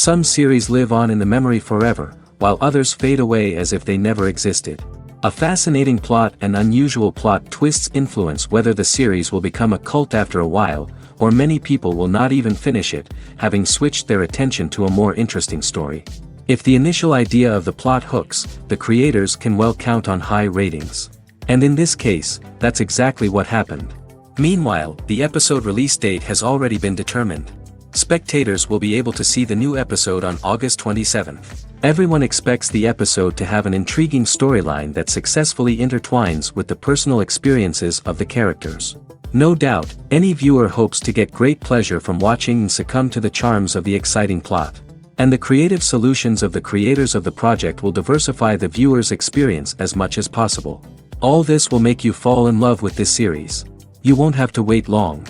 Some series live on in the memory forever, while others fade away as if they never existed. A fascinating plot and unusual plot twists influence whether the series will become a cult after a while, or many people will not even finish it, having switched their attention to a more interesting story. If the initial idea of the plot hooks, the creators can well count on high ratings. And in this case, that's exactly what happened. Meanwhile, the episode release date has already been determined. Spectators will be able to see the new episode on August 27th. Everyone expects the episode to have an intriguing storyline that successfully intertwines with the personal experiences of the characters. No doubt, any viewer hopes to get great pleasure from watching and succumb to the charms of the exciting plot. And the creative solutions of the creators of the project will diversify the viewer's experience as much as possible. All this will make you fall in love with this series. You won't have to wait long.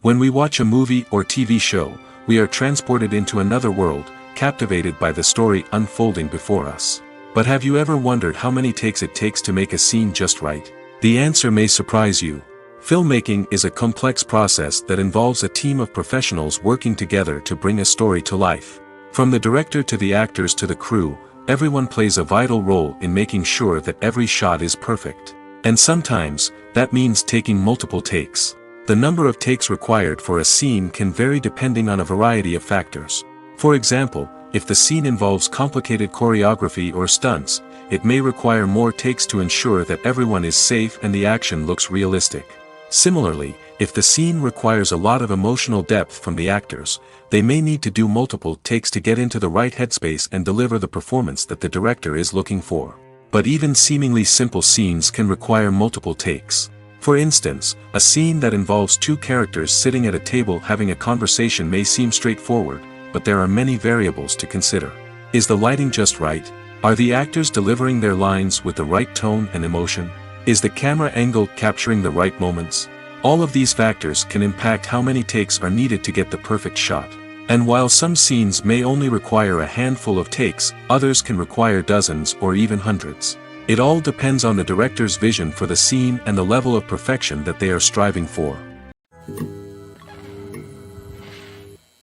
When we watch a movie or TV show, we are transported into another world, captivated by the story unfolding before us. But have you ever wondered how many takes it takes to make a scene just right? The answer may surprise you. Filmmaking is a complex process that involves a team of professionals working together to bring a story to life. From the director to the actors to the crew, everyone plays a vital role in making sure that every shot is perfect. And sometimes, that means taking multiple takes. The number of takes required for a scene can vary depending on a variety of factors. For example, if the scene involves complicated choreography or stunts, it may require more takes to ensure that everyone is safe and the action looks realistic. Similarly, if the scene requires a lot of emotional depth from the actors, they may need to do multiple takes to get into the right headspace and deliver the performance that the director is looking for. But even seemingly simple scenes can require multiple takes. For instance, a scene that involves two characters sitting at a table having a conversation may seem straightforward, but there are many variables to consider. Is the lighting just right? Are the actors delivering their lines with the right tone and emotion? Is the camera angle capturing the right moments? All of these factors can impact how many takes are needed to get the perfect shot. And while some scenes may only require a handful of takes, others can require dozens or even hundreds. It all depends on the director's vision for the scene and the level of perfection that they are striving for.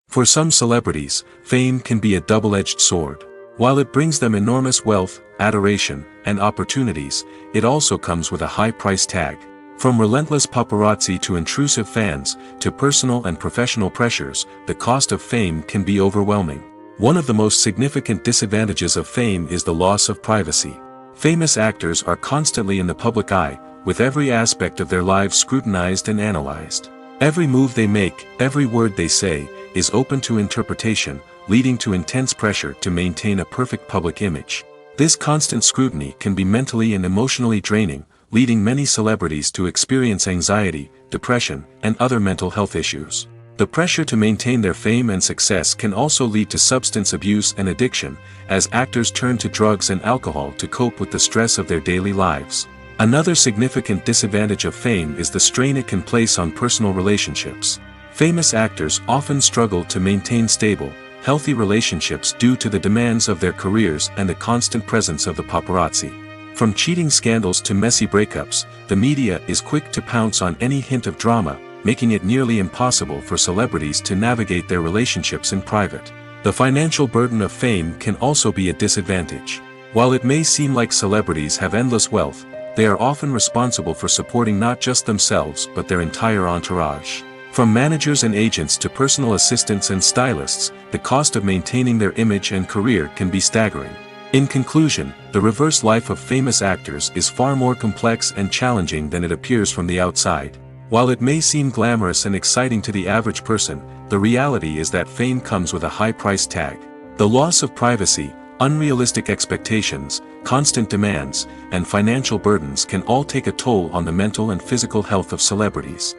For some celebrities, fame can be a double-edged sword. While it brings them enormous wealth, adoration, and opportunities, it also comes with a high price tag. From relentless paparazzi to intrusive fans, to personal and professional pressures, the cost of fame can be overwhelming. One of the most significant disadvantages of fame is the loss of privacy. Famous actors are constantly in the public eye, with every aspect of their lives scrutinized and analyzed. Every move they make, every word they say, is open to interpretation, leading to intense pressure to maintain a perfect public image. This constant scrutiny can be mentally and emotionally draining, leading many celebrities to experience anxiety, depression, and other mental health issues. The pressure to maintain their fame and success can also lead to substance abuse and addiction, as actors turn to drugs and alcohol to cope with the stress of their daily lives. Another significant disadvantage of fame is the strain it can place on personal relationships. Famous actors often struggle to maintain stable, healthy relationships due to the demands of their careers and the constant presence of the paparazzi. From cheating scandals to messy breakups, the media is quick to pounce on any hint of drama, making it nearly impossible for celebrities to navigate their relationships in private. The financial burden of fame can also be a disadvantage. While it may seem like celebrities have endless wealth, they are often responsible for supporting not just themselves but their entire entourage. From managers and agents to personal assistants and stylists, the cost of maintaining their image and career can be staggering. In conclusion, the reverse life of famous actors is far more complex and challenging than it appears from the outside. While it may seem glamorous and exciting to the average person, the reality is that fame comes with a high price tag. The loss of privacy, unrealistic expectations, constant demands, and financial burdens can all take a toll on the mental and physical health of celebrities.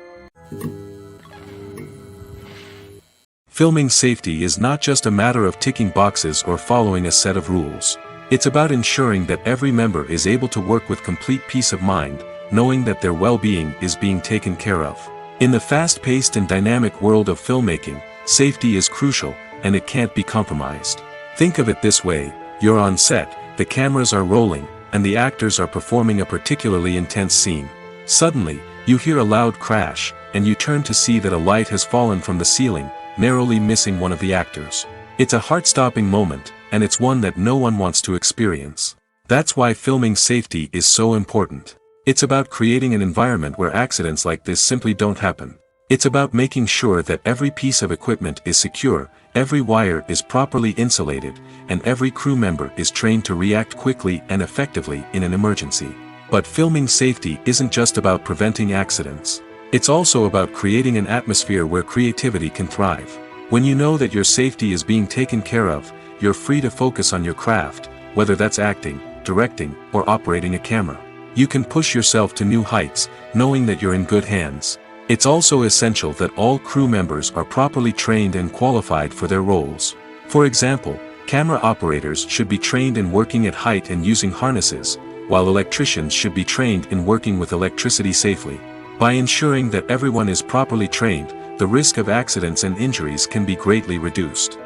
Filming safety is not just a matter of ticking boxes or following a set of rules. It's about ensuring that every member is able to work with complete peace of mind, knowing that their well-being is being taken care of. In the fast-paced and dynamic world of filmmaking, safety is crucial, and it can't be compromised. Think of it this way: you're on set, the cameras are rolling, and the actors are performing a particularly intense scene. Suddenly, you hear a loud crash, and you turn to see that a light has fallen from the ceiling, narrowly missing one of the actors. It's a heart-stopping moment, and it's one that no one wants to experience. That's why filming safety is so important. It's about creating an environment where accidents like this simply don't happen. It's about making sure that every piece of equipment is secure, every wire is properly insulated, and every crew member is trained to react quickly and effectively in an emergency. But filming safety isn't just about preventing accidents. It's also about creating an atmosphere where creativity can thrive. When you know that your safety is being taken care of, you're free to focus on your craft, whether that's acting, directing, or operating a camera. You can push yourself to new heights, knowing that you're in good hands. It's also essential that all crew members are properly trained and qualified for their roles. For example, camera operators should be trained in working at height and using harnesses, while electricians should be trained in working with electricity safely. By ensuring that everyone is properly trained, the risk of accidents and injuries can be greatly reduced.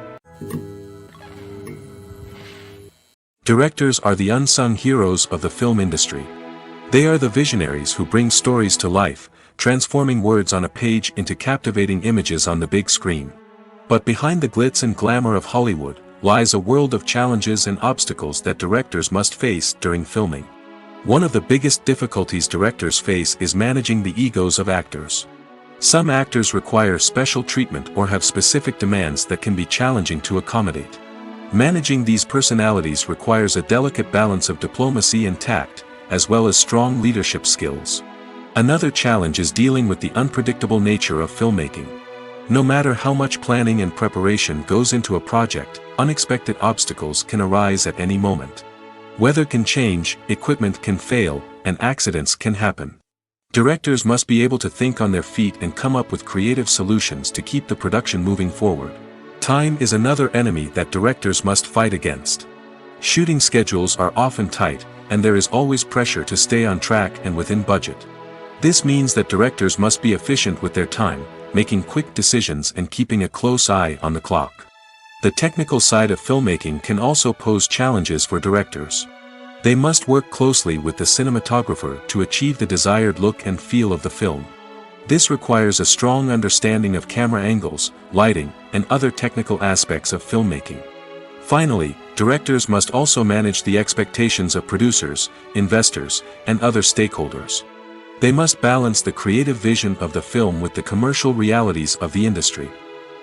Directors are the unsung heroes of the film industry. They are the visionaries who bring stories to life, transforming words on a page into captivating images on the big screen. But behind the glitz and glamour of Hollywood lies a world of challenges and obstacles that directors must face during filming. One of the biggest difficulties directors face is managing the egos of actors. Some actors require special treatment or have specific demands that can be challenging to accommodate. Managing these personalities requires a delicate balance of diplomacy and tact, as well as strong leadership skills. Another challenge is dealing with the unpredictable nature of filmmaking. No matter how much planning and preparation goes into a project, unexpected obstacles can arise at any moment. Weather can change, equipment can fail, and accidents can happen. Directors must be able to think on their feet and come up with creative solutions to keep the production moving forward. Time is another enemy that directors must fight against. Shooting schedules are often tight, and there is always pressure to stay on track and within budget. This means that directors must be efficient with their time, making quick decisions and keeping a close eye on the clock. The technical side of filmmaking can also pose challenges for directors. They must work closely with the cinematographer to achieve the desired look and feel of the film. This requires a strong understanding of camera angles, lighting, and other technical aspects of filmmaking. Finally, directors must also manage the expectations of producers, investors, and other stakeholders. They must balance the creative vision of the film with the commercial realities of the industry.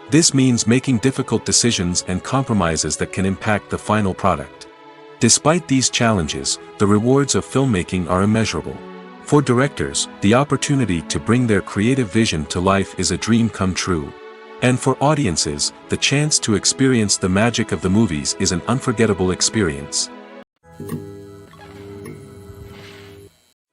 This means making difficult decisions and compromises that can impact the final product. Despite these challenges, the rewards of filmmaking are immeasurable. For directors, the opportunity to bring their creative vision to life is a dream come true. And for audiences, the chance to experience the magic of the movies is an unforgettable experience.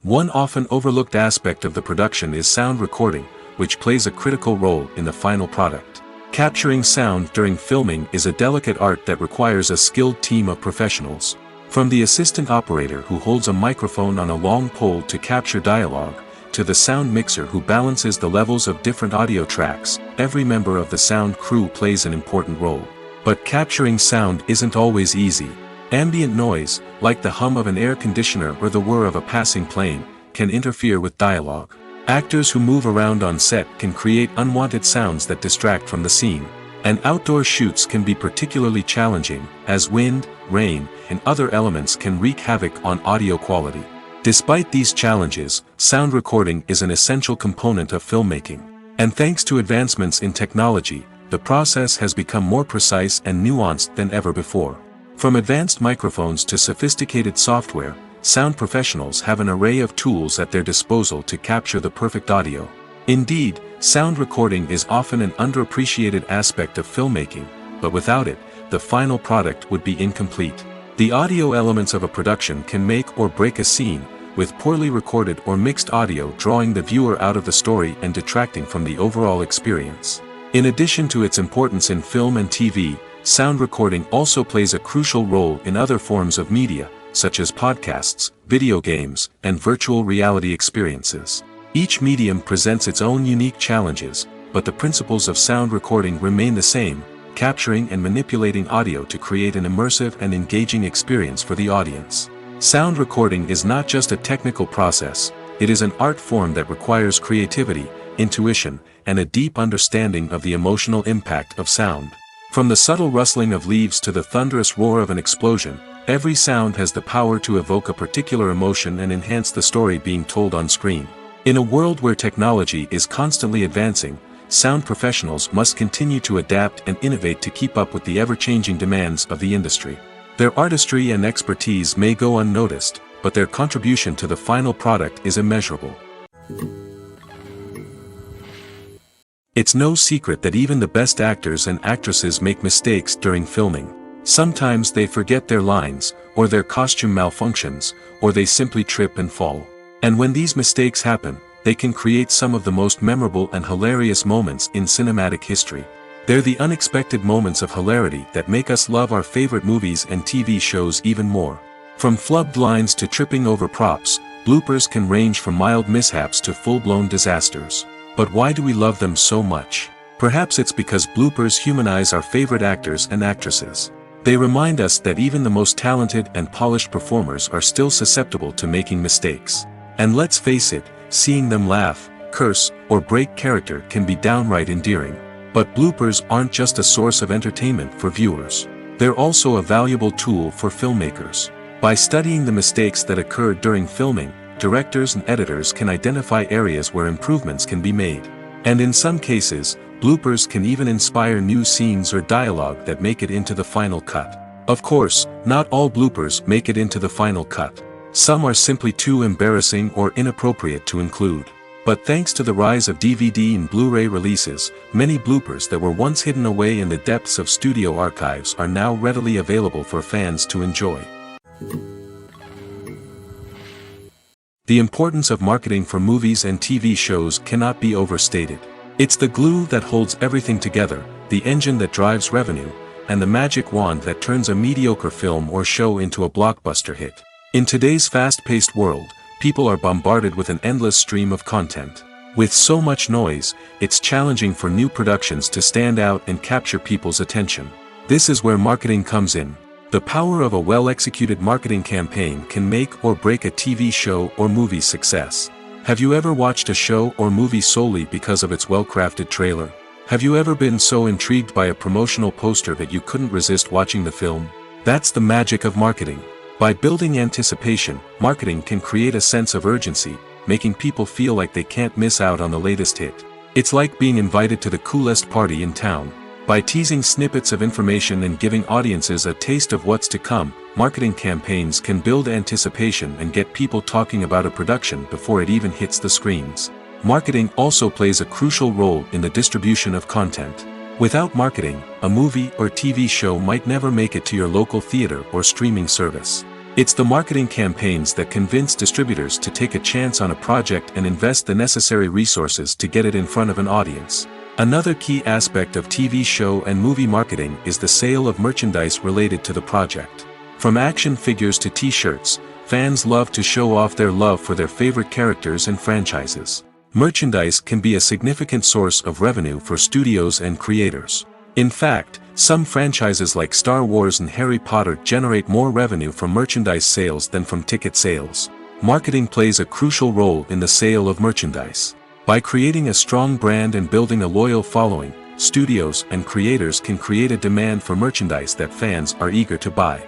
One often overlooked aspect of the production is sound recording, which plays a critical role in the final product. Capturing sound during filming is a delicate art that requires a skilled team of professionals. From the assistant operator who holds a microphone on a long pole to capture dialogue, to the sound mixer who balances the levels of different audio tracks, every member of the sound crew plays an important role. But capturing sound isn't always easy. Ambient noise, like the hum of an air conditioner or the whir of a passing plane, can interfere with dialogue. Actors who move around on set can create unwanted sounds that distract from the scene. And outdoor shoots can be particularly challenging, as wind, rain, and other elements can wreak havoc on audio quality. Despite these challenges, sound recording is an essential component of filmmaking. And thanks to advancements in technology, the process has become more precise and nuanced than ever before. From advanced microphones to sophisticated software, sound professionals have an array of tools at their disposal to capture the perfect audio. Indeed, sound recording is often an underappreciated aspect of filmmaking, but without it, the final product would be incomplete. The audio elements of a production can make or break a scene, with poorly recorded or mixed audio drawing the viewer out of the story and detracting from the overall experience. In addition to its importance in film and TV, sound recording also plays a crucial role in other forms of media, such as podcasts, video games, and virtual reality experiences. Each medium presents its own unique challenges, but the principles of sound recording remain the same, capturing and manipulating audio to create an immersive and engaging experience for the audience. Sound recording is not just a technical process, it is an art form that requires creativity, intuition, and a deep understanding of the emotional impact of sound. From the subtle rustling of leaves to the thunderous roar of an explosion, every sound has the power to evoke a particular emotion and enhance the story being told on screen. In a world where technology is constantly advancing, sound professionals must continue to adapt and innovate to keep up with the ever-changing demands of the industry. Their artistry and expertise may go unnoticed, but their contribution to the final product is immeasurable. It's no secret that even the best actors and actresses make mistakes during filming. Sometimes they forget their lines, or their costume malfunctions, or they simply trip and fall. And when these mistakes happen, they can create some of the most memorable and hilarious moments in cinematic history. They're the unexpected moments of hilarity that make us love our favorite movies and TV shows even more. From flubbed lines to tripping over props, bloopers can range from mild mishaps to full-blown disasters. But why do we love them so much? Perhaps it's because bloopers humanize our favorite actors and actresses. They remind us that even the most talented and polished performers are still susceptible to making mistakes. And let's face it, seeing them laugh, curse, or break character can be downright endearing. But bloopers aren't just a source of entertainment for viewers. They're also a valuable tool for filmmakers. By studying the mistakes that occurred during filming, directors and editors can identify areas where improvements can be made. And in some cases, bloopers can even inspire new scenes or dialogue that make it into the final cut. Of course, not all bloopers make it into the final cut. Some are simply too embarrassing or inappropriate to include. But thanks to the rise of DVD and Blu-ray releases, many bloopers that were once hidden away in the depths of studio archives are now readily available for fans to enjoy. The importance of marketing for movies and TV shows cannot be overstated. It's the glue that holds everything together, the engine that drives revenue, and the magic wand that turns a mediocre film or show into a blockbuster hit. In today's fast-paced world, people are bombarded with an endless stream of content. With so much noise, it's challenging for new productions to stand out and capture people's attention. This is where marketing comes in. The power of a well-executed marketing campaign can make or break a TV show or movie's success. Have you ever watched a show or movie solely because of its well-crafted trailer? Have you ever been so intrigued by a promotional poster that you couldn't resist watching the film? That's the magic of marketing. By building anticipation, marketing can create a sense of urgency, making people feel like they can't miss out on the latest hit. It's like being invited to the coolest party in town. By teasing snippets of information and giving audiences a taste of what's to come, marketing campaigns can build anticipation and get people talking about a production before it even hits the screens. Marketing also plays a crucial role in the distribution of content. Without marketing, a movie or TV show might never make it to your local theater or streaming service. It's the marketing campaigns that convince distributors to take a chance on a project and invest the necessary resources to get it in front of an audience. Another key aspect of TV show and movie marketing is the sale of merchandise related to the project. From action figures to t-shirts, fans love to show off their love for their favorite characters and franchises. Merchandise can be a significant source of revenue for studios and creators. In fact, some franchises like Star Wars and Harry Potter generate more revenue from merchandise sales than from ticket sales. Marketing plays a crucial role in the sale of merchandise. By creating a strong brand and building a loyal following, studios and creators can create a demand for merchandise that fans are eager to buy.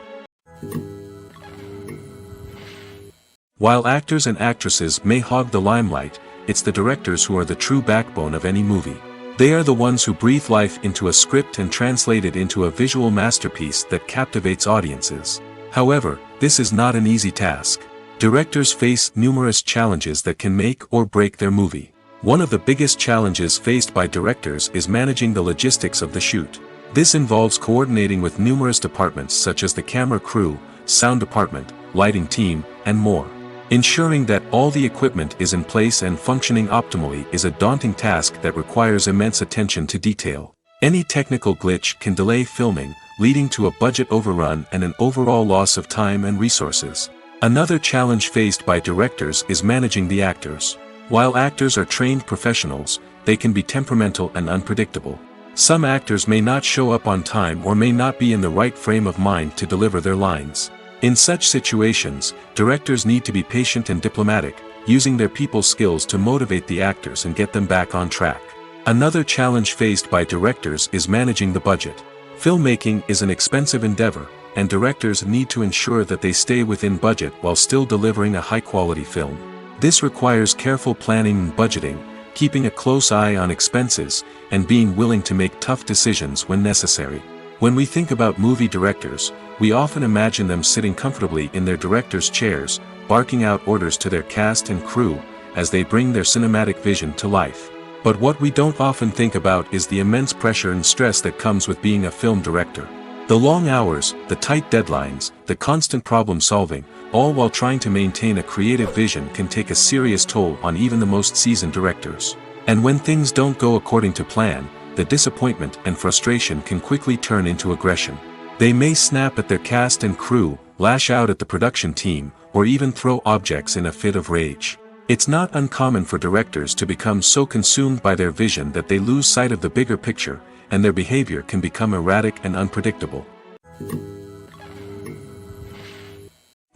While actors and actresses may hog the limelight, it's the directors who are the true backbone of any movie. They are the ones who breathe life into a script and translate it into a visual masterpiece that captivates audiences. However, this is not an easy task. Directors face numerous challenges that can make or break their movie. One of the biggest challenges faced by directors is managing the logistics of the shoot. This involves coordinating with numerous departments such as the camera crew, sound department, lighting team, and more. Ensuring that all the equipment is in place and functioning optimally is a daunting task that requires immense attention to detail. Any technical glitch can delay filming, leading to a budget overrun and an overall loss of time and resources. Another challenge faced by directors is managing the actors. While actors are trained professionals, they can be temperamental and unpredictable. Some actors may not show up on time or may not be in the right frame of mind to deliver their lines. In such situations, directors need to be patient and diplomatic, using their people skills to motivate the actors and get them back on track. Another challenge faced by directors is managing the budget. Filmmaking is an expensive endeavor, and directors need to ensure that they stay within budget while still delivering a high-quality film. This requires careful planning and budgeting, keeping a close eye on expenses, and being willing to make tough decisions when necessary. When we think about movie directors, we often imagine them sitting comfortably in their director's chairs, barking out orders to their cast and crew, as they bring their cinematic vision to life. But what we don't often think about is the immense pressure and stress that comes with being a film director. The long hours, the tight deadlines, the constant problem solving, all while trying to maintain a creative vision can take a serious toll on even the most seasoned directors. And when things don't go according to plan, the disappointment and frustration can quickly turn into aggression. They may snap at their cast and crew, lash out at the production team, or even throw objects in a fit of rage. It's not uncommon for directors to become so consumed by their vision that they lose sight of the bigger picture, and their behavior can become erratic and unpredictable.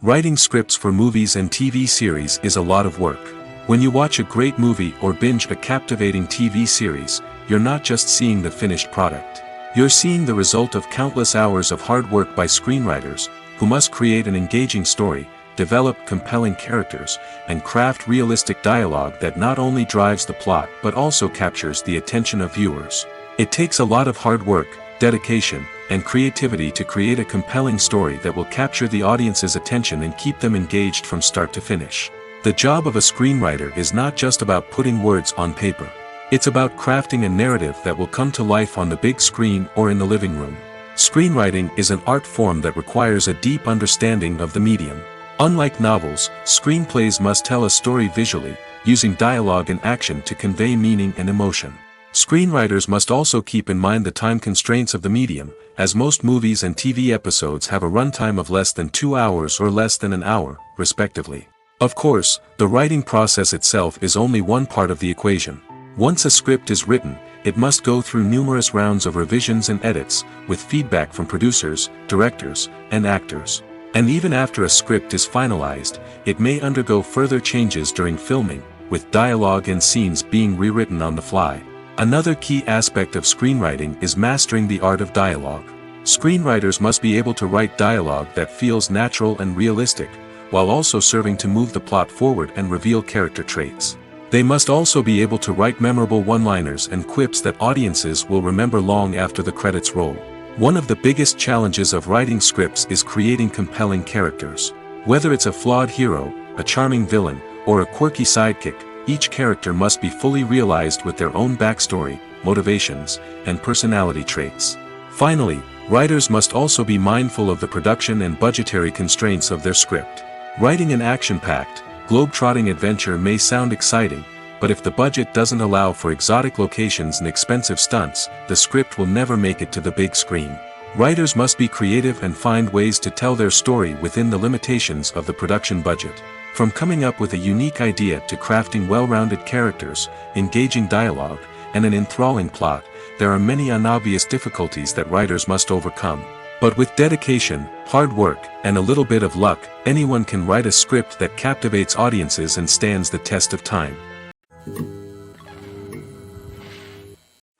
Writing scripts for movies and TV series is a lot of work. When you watch a great movie or binge a captivating TV series, you're not just seeing the finished product. You're seeing the result of countless hours of hard work by screenwriters, who must create an engaging story, develop compelling characters, and craft realistic dialogue that not only drives the plot but also captures the attention of viewers. It takes a lot of hard work, dedication, and creativity to create a compelling story that will capture the audience's attention and keep them engaged from start to finish. The job of a screenwriter is not just about putting words on paper. It's about crafting a narrative that will come to life on the big screen or in the living room. Screenwriting is an art form that requires a deep understanding of the medium. Unlike novels, screenplays must tell a story visually, using dialogue and action to convey meaning and emotion. Screenwriters must also keep in mind the time constraints of the medium, as most movies and TV episodes have a runtime of less than 2 hours or less than an hour, respectively. Of course, the writing process itself is only one part of the equation. Once a script is written, it must go through numerous rounds of revisions and edits, with feedback from producers, directors, and actors. And even after a script is finalized, it may undergo further changes during filming, with dialogue and scenes being rewritten on the fly. Another key aspect of screenwriting is mastering the art of dialogue. Screenwriters must be able to write dialogue that feels natural and realistic, while also serving to move the plot forward and reveal character traits. They must also be able to write memorable one-liners and quips that audiences will remember long after the credits roll. One of the biggest challenges of writing scripts is creating compelling characters. Whether it's a flawed hero, a charming villain, or a quirky sidekick, each character must be fully realized with their own backstory, motivations, and personality traits. Finally, writers must also be mindful of the production and budgetary constraints of their script. Writing an action-packed, globe-trotting adventure may sound exciting, but if the budget doesn't allow for exotic locations and expensive stunts, the script will never make it to the big screen. Writers must be creative and find ways to tell their story within the limitations of the production budget. From coming up with a unique idea to crafting well-rounded characters, engaging dialogue, and an enthralling plot, there are many unobvious difficulties that writers must overcome. But with dedication, hard work, and a little bit of luck, anyone can write a script that captivates audiences and stands the test of time.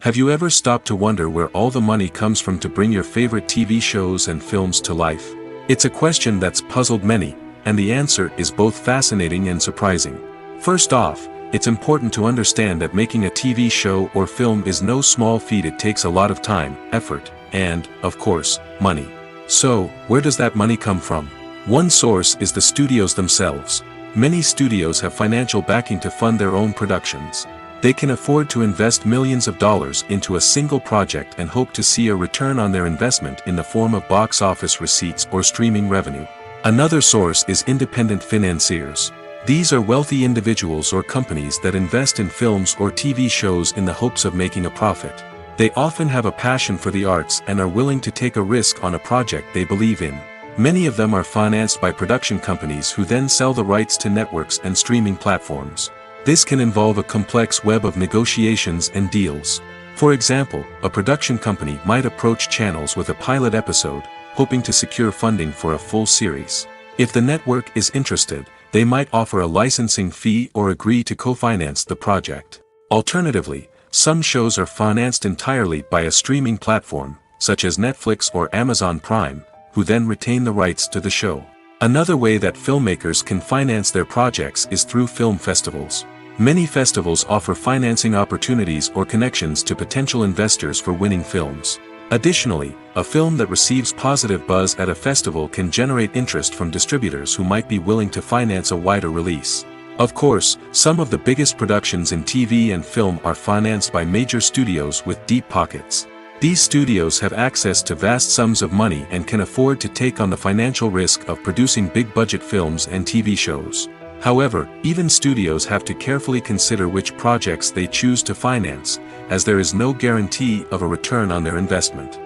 Have you ever stopped to wonder where all the money comes from to bring your favorite TV shows and films to life? It's a question that's puzzled many, and the answer is both fascinating and surprising. First off, it's important to understand that making a TV show or film is no small feat. It takes a lot of time, effort, and, of course, money. So, where does that money come from? One source is the studios themselves. Many studios have financial backing to fund their own productions. They can afford to invest millions of dollars into a single project and hope to see a return on their investment in the form of box office receipts or streaming revenue. Another source is independent financiers. These are wealthy individuals or companies that invest in films or TV shows in the hopes of making a profit. They often have a passion for the arts and are willing to take a risk on a project they believe in. Many of them are financed by production companies who then sell the rights to networks and streaming platforms. This can involve a complex web of negotiations and deals. For example, a production company might approach channels with a pilot episode, hoping to secure funding for a full series. If the network is interested, they might offer a licensing fee or agree to co-finance the project. Alternatively, some shows are financed entirely by a streaming platform, such as Netflix or Amazon Prime, who then retain the rights to the show. Another way that filmmakers can finance their projects is through film festivals. Many festivals offer financing opportunities or connections to potential investors for winning films. Additionally, a film that receives positive buzz at a festival can generate interest from distributors who might be willing to finance a wider release. Of course, some of the biggest productions in TV and film are financed by major studios with deep pockets. These studios have access to vast sums of money and can afford to take on the financial risk of producing big-budget films and TV shows. However, even studios have to carefully consider which projects they choose to finance, as there is no guarantee of a return on their investment.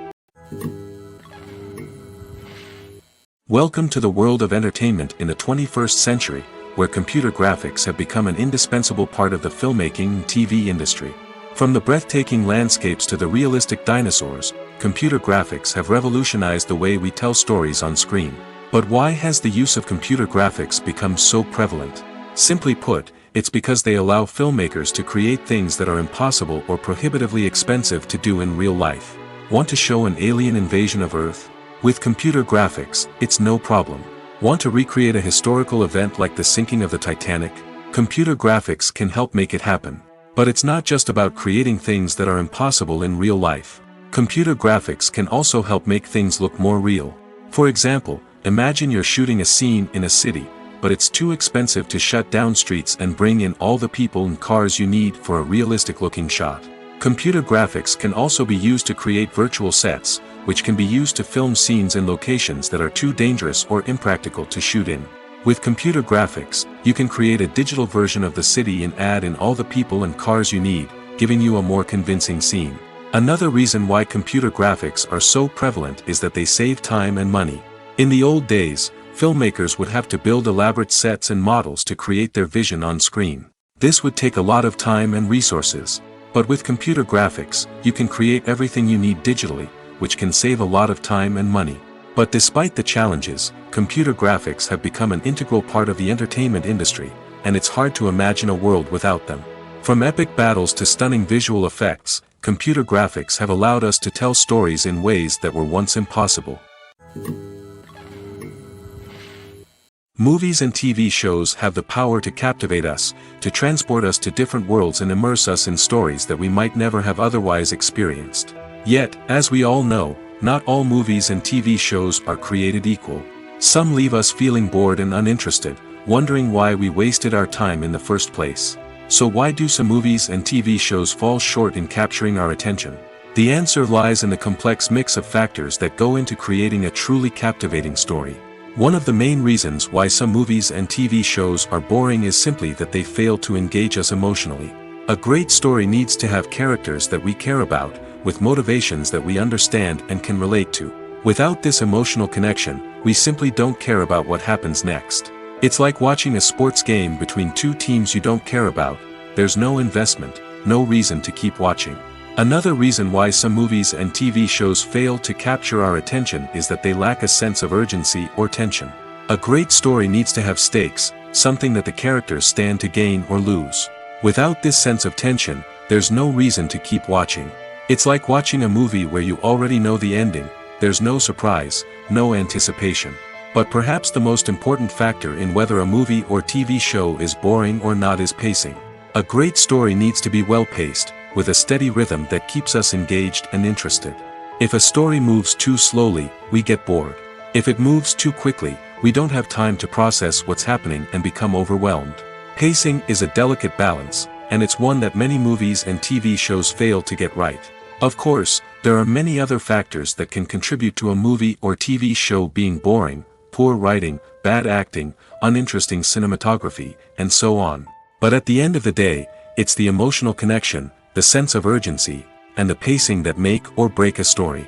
Welcome to the world of entertainment in the 21st century, where computer graphics have become an indispensable part of the filmmaking and TV industry. From the breathtaking landscapes to the realistic dinosaurs, computer graphics have revolutionized the way we tell stories on screen. But why has the use of computer graphics become so prevalent? Simply put, it's because they allow filmmakers to create things that are impossible or prohibitively expensive to do in real life. Want to show an alien invasion of Earth? With computer graphics, it's no problem. Want to recreate a historical event like the sinking of the Titanic? Computer graphics can help make it happen. But it's not just about creating things that are impossible in real life. Computer graphics can also help make things look more real. For example, imagine you're shooting a scene in a city, but it's too expensive to shut down streets and bring in all the people and cars you need for a realistic-looking shot. Computer graphics can also be used to create virtual sets, which can be used to film scenes in locations that are too dangerous or impractical to shoot in. With computer graphics, you can create a digital version of the city and add in all the people and cars you need, giving you a more convincing scene. Another reason why computer graphics are so prevalent is that they save time and money. In the old days, filmmakers would have to build elaborate sets and models to create their vision on screen. This would take a lot of time and resources. But with computer graphics, you can create everything you need digitally, which can save a lot of time and money. But despite the challenges, computer graphics have become an integral part of the entertainment industry, and it's hard to imagine a world without them. From epic battles to stunning visual effects, computer graphics have allowed us to tell stories in ways that were once impossible. Movies and TV shows have the power to captivate us, to transport us to different worlds and immerse us in stories that we might never have otherwise experienced. Yet, as we all know, not all movies and TV shows are created equal. Some leave us feeling bored and uninterested, wondering why we wasted our time in the first place. So why do some movies and TV shows fall short in capturing our attention? The answer lies in the complex mix of factors that go into creating a truly captivating story. One of the main reasons why some movies and TV shows are boring is simply that they fail to engage us emotionally. A great story needs to have characters that we care about, with motivations that we understand and can relate to. Without this emotional connection, we simply don't care about what happens next. It's like watching a sports game between two teams you don't care about. There's no investment, no reason to keep watching. Another reason why some movies and TV shows fail to capture our attention is that they lack a sense of urgency or tension. A great story needs to have stakes, something that the characters stand to gain or lose. Without this sense of tension, there's no reason to keep watching. It's like watching a movie where you already know the ending, there's no surprise, no anticipation. But perhaps the most important factor in whether a movie or TV show is boring or not is pacing. A great story needs to be well-paced, with a steady rhythm that keeps us engaged and interested. If a story moves too slowly, we get bored. If it moves too quickly, we don't have time to process what's happening and become overwhelmed. Pacing is a delicate balance, and it's one that many movies and TV shows fail to get right. Of course, there are many other factors that can contribute to a movie or TV show being boring: poor writing, bad acting, uninteresting cinematography, and so on. But at the end of the day, it's the emotional connection, the sense of urgency, and the pacing that make or break a story.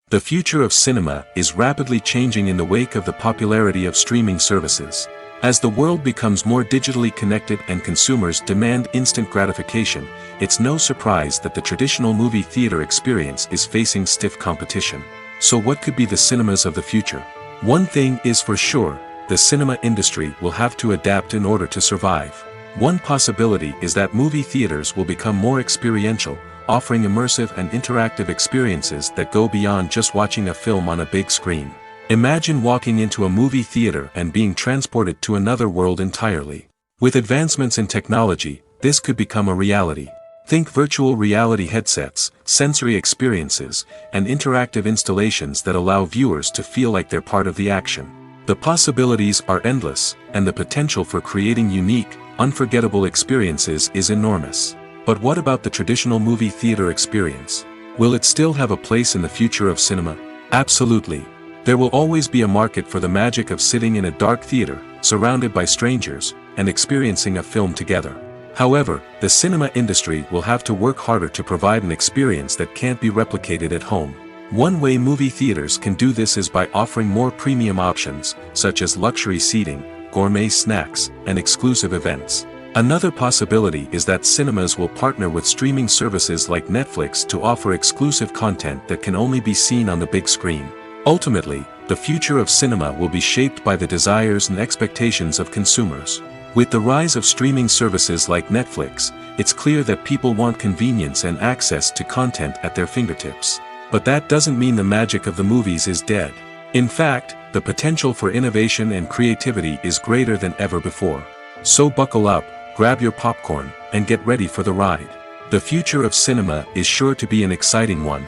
The future of cinema is rapidly changing in the wake of the popularity of streaming services. As the world becomes more digitally connected and consumers demand instant gratification, it's no surprise that the traditional movie theater experience is facing stiff competition. So what could be the cinemas of the future? One thing is for sure, the cinema industry will have to adapt in order to survive. One possibility is that movie theaters will become more experiential, offering immersive and interactive experiences that go beyond just watching a film on a big screen. Imagine walking into a movie theater and being transported to another world entirely. With advancements in technology, this could become a reality. Think virtual reality headsets, sensory experiences, and interactive installations that allow viewers to feel like they're part of the action. The possibilities are endless, and the potential for creating unique, unforgettable experiences is enormous. But what about the traditional movie theater experience? Will it still have a place in the future of cinema? Absolutely. There will always be a market for the magic of sitting in a dark theater, surrounded by strangers, and experiencing a film together. However, the cinema industry will have to work harder to provide an experience that can't be replicated at home. One way movie theaters can do this is by offering more premium options, such as luxury seating, gourmet snacks, and exclusive events. Another possibility is that cinemas will partner with streaming services like Netflix to offer exclusive content that can only be seen on the big screen. Ultimately, the future of cinema will be shaped by the desires and expectations of consumers. With the rise of streaming services like Netflix, it's clear that people want convenience and access to content at their fingertips. But that doesn't mean the magic of the movies is dead. In fact, the potential for innovation and creativity is greater than ever before. So buckle up, grab your popcorn, and get ready for the ride. The future of cinema is sure to be an exciting one.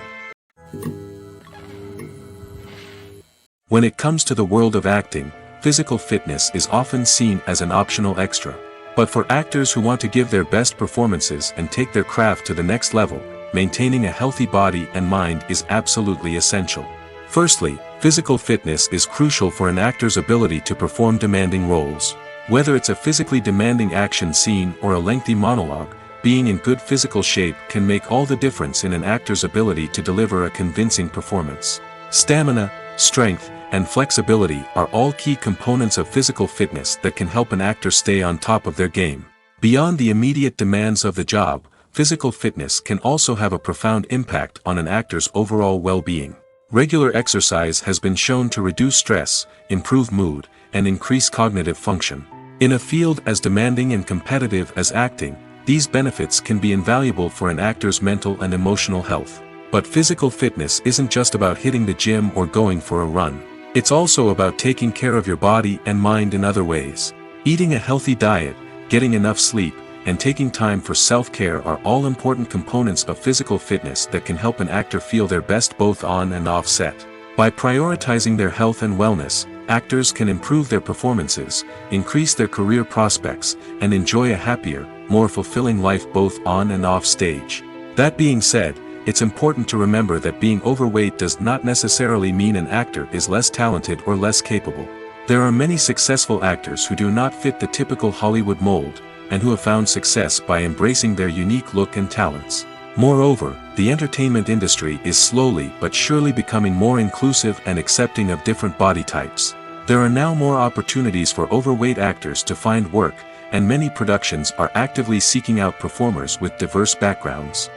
When it comes to the world of acting, physical fitness is often seen as an optional extra. But for actors who want to give their best performances and take their craft to the next level, maintaining a healthy body and mind is absolutely essential. Firstly, physical fitness is crucial for an actor's ability to perform demanding roles. Whether it's a physically demanding action scene or a lengthy monologue, being in good physical shape can make all the difference in an actor's ability to deliver a convincing performance. Stamina, strength, and flexibility are all key components of physical fitness that can help an actor stay on top of their game. Beyond the immediate demands of the job, physical fitness can also have a profound impact on an actor's overall well-being. Regular exercise has been shown to reduce stress, improve mood, and increase cognitive function. In a field as demanding and competitive as acting, these benefits can be invaluable for an actor's mental and emotional health. But physical fitness isn't just about hitting the gym or going for a run. It's also about taking care of your body and mind in other ways. Eating a healthy diet, getting enough sleep, and taking time for self-care are all important components of physical fitness that can help an actor feel their best both on and off set. By prioritizing their health and wellness, actors can improve their performances, increase their career prospects, and enjoy a happier, more fulfilling life both on and off stage. That being said, it's important to remember that being overweight does not necessarily mean an actor is less talented or less capable. There are many successful actors who do not fit the typical Hollywood mold, and who have found success by embracing their unique look and talents. Moreover, the entertainment industry is slowly but surely becoming more inclusive and accepting of different body types. There are now more opportunities for overweight actors to find work, and many productions are actively seeking out performers with diverse backgrounds.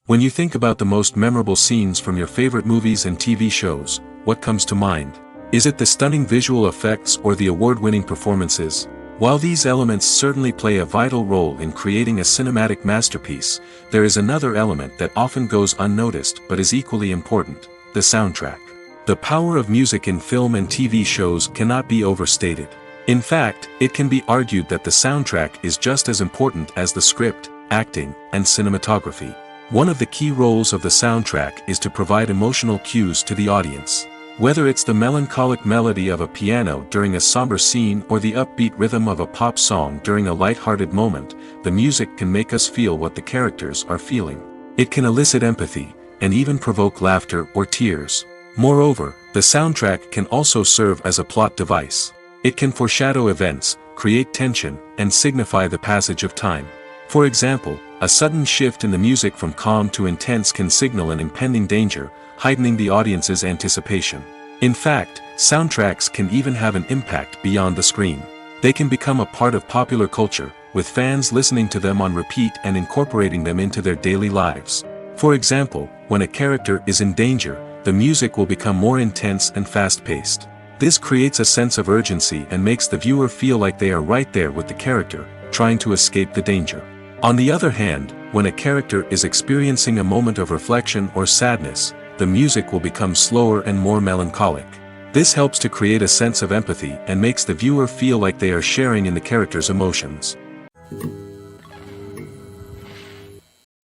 When you think about the most memorable scenes from your favorite movies and TV shows, what comes to mind? Is it the stunning visual effects or the award-winning performances? While these elements certainly play a vital role in creating a cinematic masterpiece, there is another element that often goes unnoticed but is equally important: the soundtrack. The power of music in film and TV shows cannot be overstated. In fact, it can be argued that the soundtrack is just as important as the script, acting, and cinematography. One of the key roles of the soundtrack is to provide emotional cues to the audience. Whether it's the melancholic melody of a piano during a somber scene or the upbeat rhythm of a pop song during a light-hearted moment, the music can make us feel what the characters are feeling. It can elicit empathy, and even provoke laughter or tears. Moreover, the soundtrack can also serve as a plot device. It can foreshadow events, create tension, and signify the passage of time. For example, a sudden shift in the music from calm to intense can signal an impending danger, heightening the audience's anticipation. In fact, soundtracks can even have an impact beyond the screen. They can become a part of popular culture, with fans listening to them on repeat and incorporating them into their daily lives. For example, when a character is in danger, the music will become more intense and fast-paced. This creates a sense of urgency and makes the viewer feel like they are right there with the character, trying to escape the danger. On the other hand, when a character is experiencing a moment of reflection or sadness, the music will become slower and more melancholic. This helps to create a sense of empathy and makes the viewer feel like they are sharing in the character's emotions.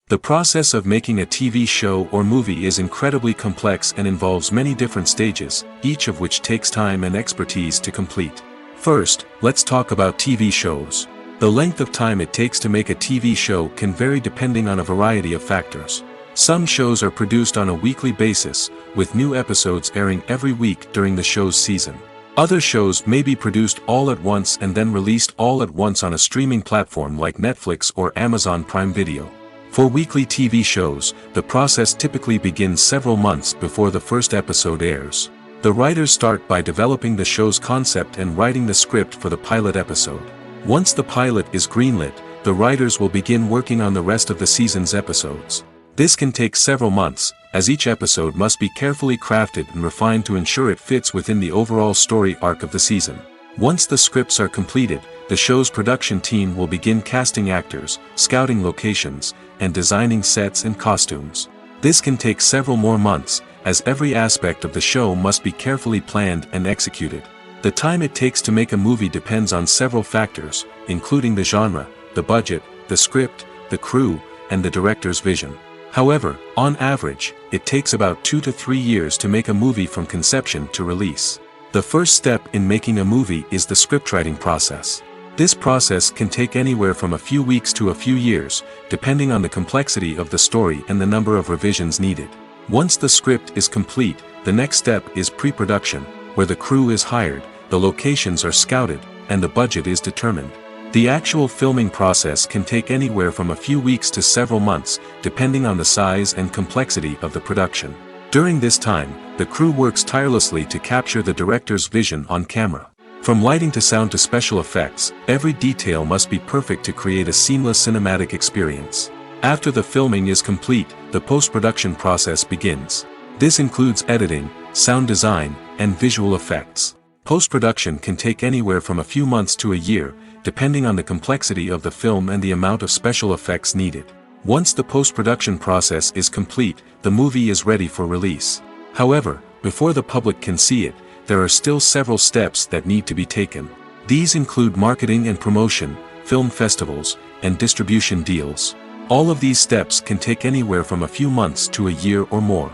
The process of making a TV show or movie is incredibly complex and involves many different stages, each of which takes time and expertise to complete. First, let's talk about TV shows. The length of time it takes to make a TV show can vary depending on a variety of factors. Some shows are produced on a weekly basis, with new episodes airing every week during the show's season. Other shows may be produced all at once and then released all at once on a streaming platform like Netflix or Amazon Prime Video. For weekly TV shows, the process typically begins several months before the first episode airs. The writers start by developing the show's concept and writing the script for the pilot episode. Once the pilot is greenlit, the writers will begin working on the rest of the season's episodes. This can take several months, as each episode must be carefully crafted and refined to ensure it fits within the overall story arc of the season. Once the scripts are completed, the show's production team will begin casting actors, scouting locations, and designing sets and costumes. This can take several more months, as every aspect of the show must be carefully planned and executed. The time it takes to make a movie depends on several factors, including the genre, the budget, the script, the crew, and the director's vision. However, on average, it takes about 2 to 3 years to make a movie from conception to release. The first step in making a movie is the scriptwriting process. This process can take anywhere from a few weeks to a few years, depending on the complexity of the story and the number of revisions needed. Once the script is complete, the next step is pre-production, where the crew is hired, the locations are scouted, and the budget is determined. The actual filming process can take anywhere from a few weeks to several months, depending on the size and complexity of the production. During this time, the crew works tirelessly to capture the director's vision on camera. From lighting to sound to special effects, every detail must be perfect to create a seamless cinematic experience. After the filming is complete, the post-production process begins. This includes editing, sound design, and visual effects. Post-production can take anywhere from a few months to a year, depending on the complexity of the film and the amount of special effects needed. Once the post-production process is complete, the movie is ready for release. However, before the public can see it, there are still several steps that need to be taken. These include marketing and promotion, film festivals, and distribution deals. All of these steps can take anywhere from a few months to a year or more.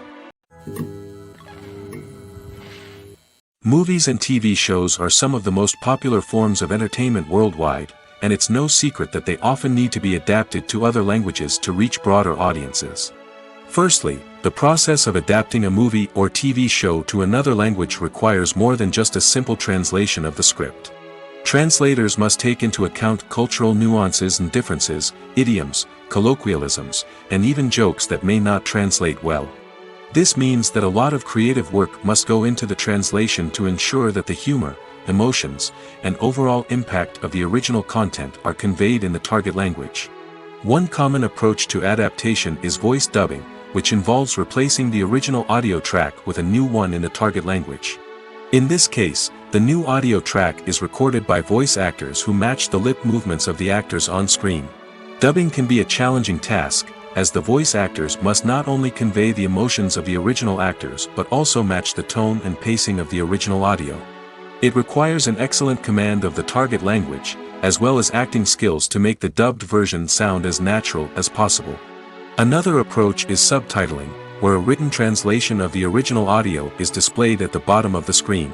Movies and TV shows are some of the most popular forms of entertainment worldwide, and it's no secret that they often need to be adapted to other languages to reach broader audiences. Firstly, the process of adapting a movie or TV show to another language requires more than just a simple translation of the script. Translators must take into account cultural nuances and differences, idioms, colloquialisms, and even jokes that may not translate well. This means that a lot of creative work must go into the translation to ensure that the humor, emotions, and overall impact of the original content are conveyed in the target language. One common approach to adaptation is voice dubbing, which involves replacing the original audio track with a new one in the target language. In this case, the new audio track is recorded by voice actors who match the lip movements of the actors on screen. Dubbing can be a challenging task, as the voice actors must not only convey the emotions of the original actors but also match the tone and pacing of the original audio. It requires an excellent command of the target language, as well as acting skills to make the dubbed version sound as natural as possible. Another approach is subtitling, where a written translation of the original audio is displayed at the bottom of the screen.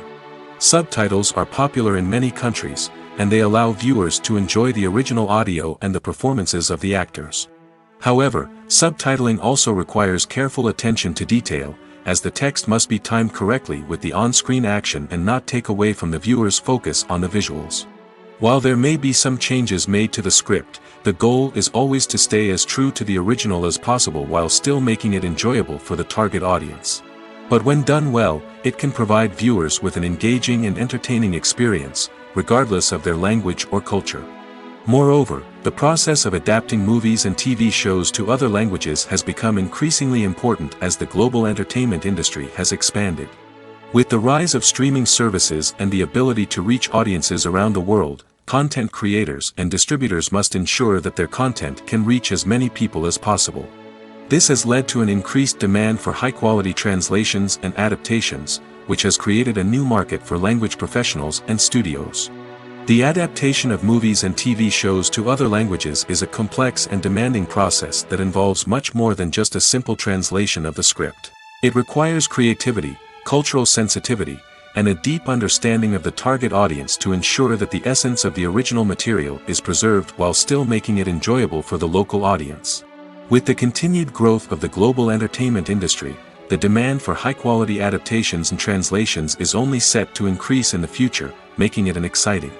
Subtitles are popular in many countries, and they allow viewers to enjoy the original audio and the performances of the actors. However, subtitling also requires careful attention to detail, as the text must be timed correctly with the on-screen action and not take away from the viewer's focus on the visuals. While there may be some changes made to the script, the goal is always to stay as true to the original as possible while still making it enjoyable for the target audience. But when done well, it can provide viewers with an engaging and entertaining experience, regardless of their language or culture. Moreover, The process of adapting movies and TV shows to other languages has become increasingly important as the global entertainment industry has expanded. With the rise of streaming services and the ability to reach audiences around the world, content creators and distributors must ensure that their content can reach as many people as possible. This has led to an increased demand for high-quality translations and adaptations, which has created a new market for language professionals and studios. The adaptation of movies and TV shows to other languages is a complex and demanding process that involves much more than just a simple translation of the script. It requires creativity, cultural sensitivity, and a deep understanding of the target audience to ensure that the essence of the original material is preserved while still making it enjoyable for the local audience. With the continued growth of the global entertainment industry, the demand for high-quality adaptations and translations is only set to increase in the future, making it an exciting.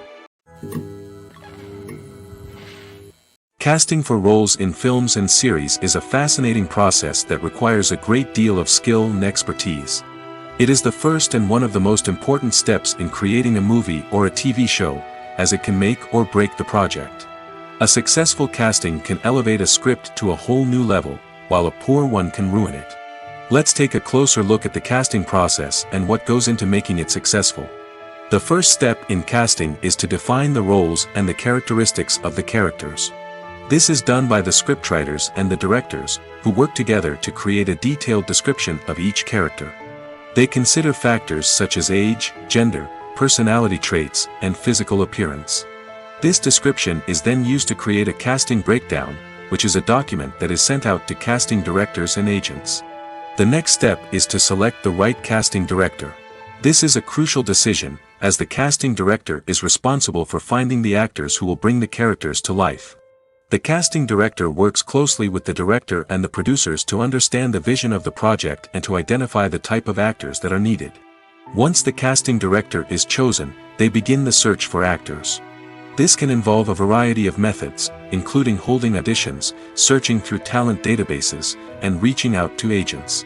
Casting for roles in films and series is a fascinating process that requires a great deal of skill and expertise. It is the first and one of the most important steps in creating a movie or a TV show, as it can make or break the project. A successful casting can elevate a script to a whole new level, while a poor one can ruin it. Let's take a closer look at the casting process and what goes into making it successful. The first step in casting is to define the roles and the characteristics of the characters. This is done by the scriptwriters and the directors, who work together to create a detailed description of each character. They consider factors such as age, gender, personality traits, and physical appearance. This description is then used to create a casting breakdown, which is a document that is sent out to casting directors and agents. The next step is to select the right casting director. This is a crucial decision, as the casting director is responsible for finding the actors who will bring the characters to life. The casting director works closely with the director and the producers to understand the vision of the project and to identify the type of actors that are needed. Once the casting director is chosen, they begin the search for actors. This can involve a variety of methods, including holding auditions, searching through talent databases, and reaching out to agents.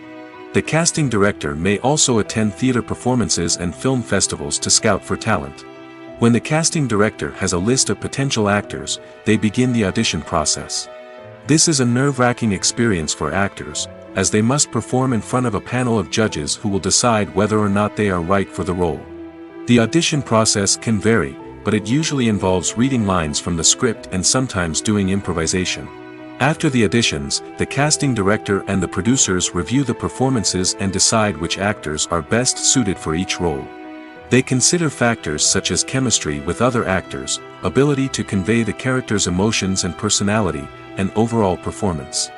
The casting director may also attend theater performances and film festivals to scout for talent. When the casting director has a list of potential actors, they begin the audition process. This is a nerve-wracking experience for actors, as they must perform in front of a panel of judges who will decide whether or not they are right for the role. The audition process can vary, but it usually involves reading lines from the script and sometimes doing improvisation. After the auditions, the casting director and the producers review the performances and decide which actors are best suited for each role. They consider factors such as chemistry with other actors, ability to convey the character's emotions and personality, and overall performance.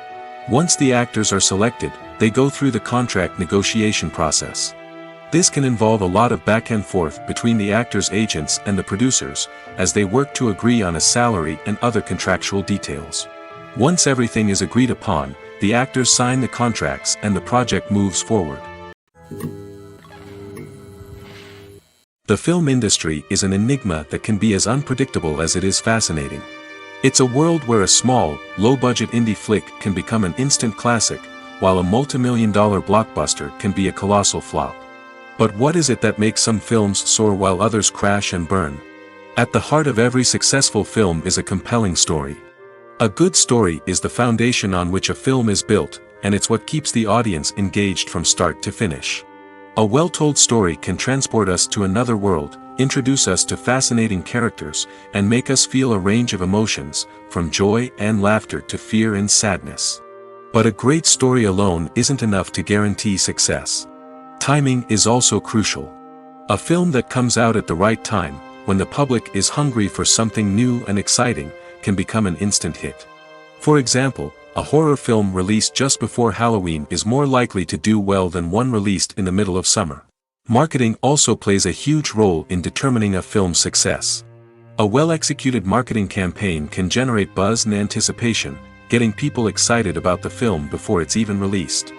Once the actors are selected, they go through the contract negotiation process. This can involve a lot of back and forth between the actors' agents and the producers, as they work to agree on a salary and other contractual details. Once everything is agreed upon, the actors sign the contracts and the project moves forward. The film industry is an enigma that can be as unpredictable as it is fascinating. It's a world where a small, low-budget indie flick can become an instant classic, while a multi-million-dollar blockbuster can be a colossal flop. But what is it that makes some films soar while others crash and burn? At the heart of every successful film is a compelling story. A good story is the foundation on which a film is built, and it's what keeps the audience engaged from start to finish. A well-told story can transport us to another world, introduce us to fascinating characters, and make us feel a range of emotions, from joy and laughter to fear and sadness. But a great story alone isn't enough to guarantee success. Timing is also crucial. A film that comes out at the right time, when the public is hungry for something new and exciting, can become an instant hit. For example, a horror film released just before Halloween is more likely to do well than one released in the middle of summer. Marketing also plays a huge role in determining a film's success. A well-executed marketing campaign can generate buzz and anticipation, getting people excited about the film before it's even released.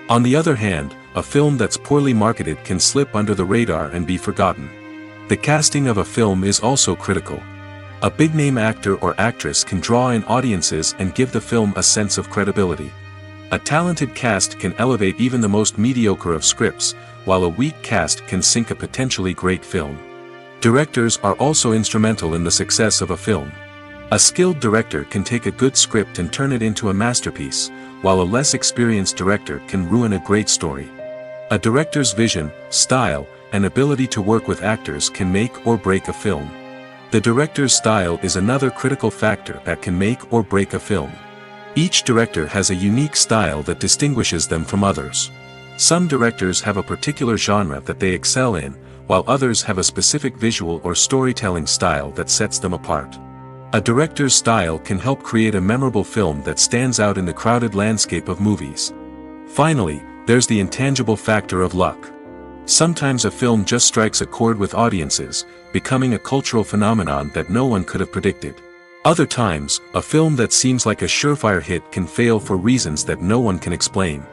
On the other hand, a film that's poorly marketed can slip under the radar and be forgotten. The casting of a film is also critical. A big-name actor or actress can draw in audiences and give the film a sense of credibility. A talented cast can elevate even the most mediocre of scripts, while a weak cast can sink a potentially great film. Directors are also instrumental in the success of a film. A skilled director can take a good script and turn it into a masterpiece, while a less experienced director can ruin a great story. A director's vision, style, and ability to work with actors can make or break a film. The director's style is another critical factor that can make or break a film. Each director has a unique style that distinguishes them from others. Some directors have a particular genre that they excel in, while others have a specific visual or storytelling style that sets them apart. A director's style can help create a memorable film that stands out in the crowded landscape of movies. Finally, there's the intangible factor of luck. Sometimes a film just strikes a chord with audiences, becoming a cultural phenomenon that no one could have predicted. Other times, a film that seems like a surefire hit can fail for reasons that no one can explain.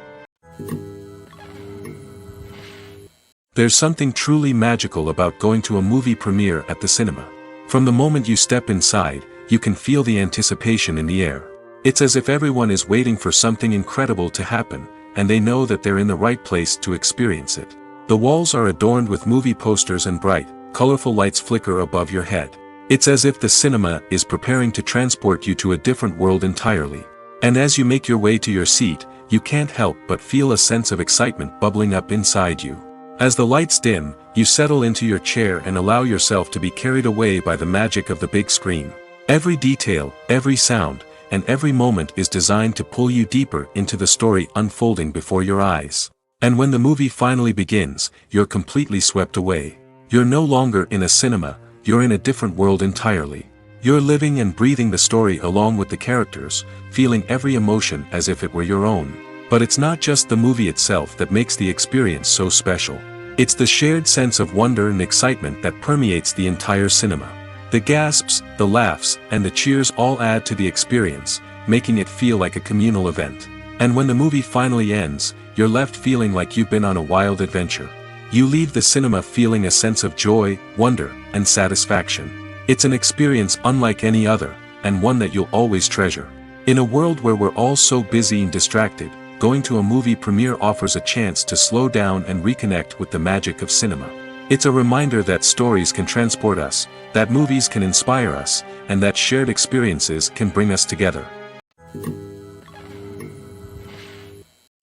There's something truly magical about going to a movie premiere at the cinema. From the moment you step inside, you can feel the anticipation in the air. It's as if everyone is waiting for something incredible to happen, and they know that they're in the right place to experience it. The walls are adorned with movie posters and bright, colorful lights flicker above your head. It's as if the cinema is preparing to transport you to a different world entirely. And as you make your way to your seat, you can't help but feel a sense of excitement bubbling up inside you. As the lights dim, you settle into your chair and allow yourself to be carried away by the magic of the big screen. Every detail, every sound, and every moment is designed to pull you deeper into the story unfolding before your eyes. And when the movie finally begins, you're completely swept away. You're no longer in a cinema, you're in a different world entirely. You're living and breathing the story along with the characters, feeling every emotion as if it were your own. But it's not just the movie itself that makes the experience so special. It's the shared sense of wonder and excitement that permeates the entire cinema. The gasps, the laughs, and the cheers all add to the experience, making it feel like a communal event. And when the movie finally ends, you're left feeling like you've been on a wild adventure. You leave the cinema feeling a sense of joy, wonder, and satisfaction. It's an experience unlike any other, and one that you'll always treasure. In a world where we're all so busy and distracted, going to a movie premiere offers a chance to slow down and reconnect with the magic of cinema. It's a reminder that stories can transport us, that movies can inspire us, and that shared experiences can bring us together.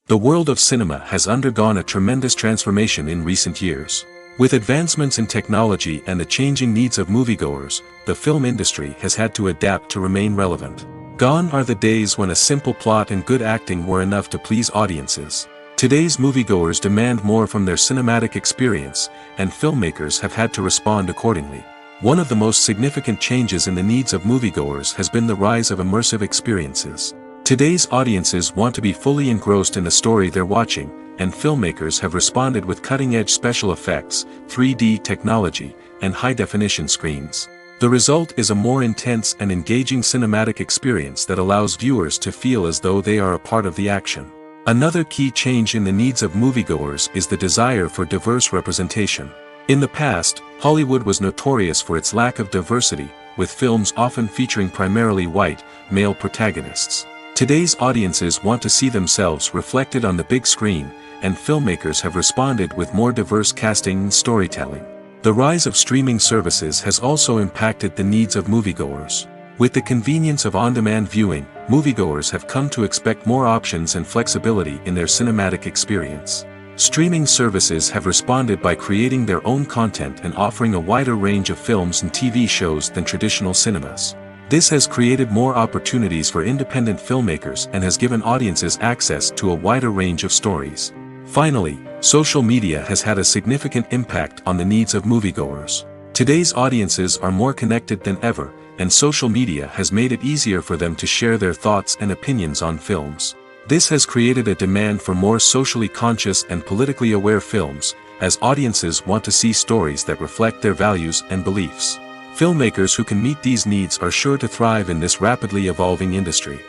The world of cinema has undergone a tremendous transformation in recent years. With advancements in technology and the changing needs of moviegoers, the film industry has had to adapt to remain relevant. Gone are the days when a simple plot and good acting were enough to please audiences. Today's moviegoers demand more from their cinematic experience, and filmmakers have had to respond accordingly. One of the most significant changes in the needs of moviegoers has been the rise of immersive experiences. Today's audiences want to be fully engrossed in the story they're watching, and filmmakers have responded with cutting-edge special effects, 3D technology, and high-definition screens. The result is a more intense and engaging cinematic experience that allows viewers to feel as though they are a part of the action. Another key change in the needs of moviegoers is the desire for diverse representation. In the past, Hollywood was notorious for its lack of diversity, with films often featuring primarily white, male protagonists. Today's audiences want to see themselves reflected on the big screen, and filmmakers have responded with more diverse casting and storytelling. The rise of streaming services has also impacted the needs of moviegoers. With the convenience of on-demand viewing, moviegoers have come to expect more options and flexibility in their cinematic experience. Streaming services have responded by creating their own content and offering a wider range of films and TV shows than traditional cinemas. This has created more opportunities for independent filmmakers and has given audiences access to a wider range of stories. Finally, social media has had a significant impact on the needs of moviegoers. Today's audiences are more connected than ever, and social media has made it easier for them to share their thoughts and opinions on films. This has created a demand for more socially conscious and politically aware films, as audiences want to see stories that reflect their values and beliefs. Filmmakers who can meet these needs are sure to thrive in this rapidly evolving industry.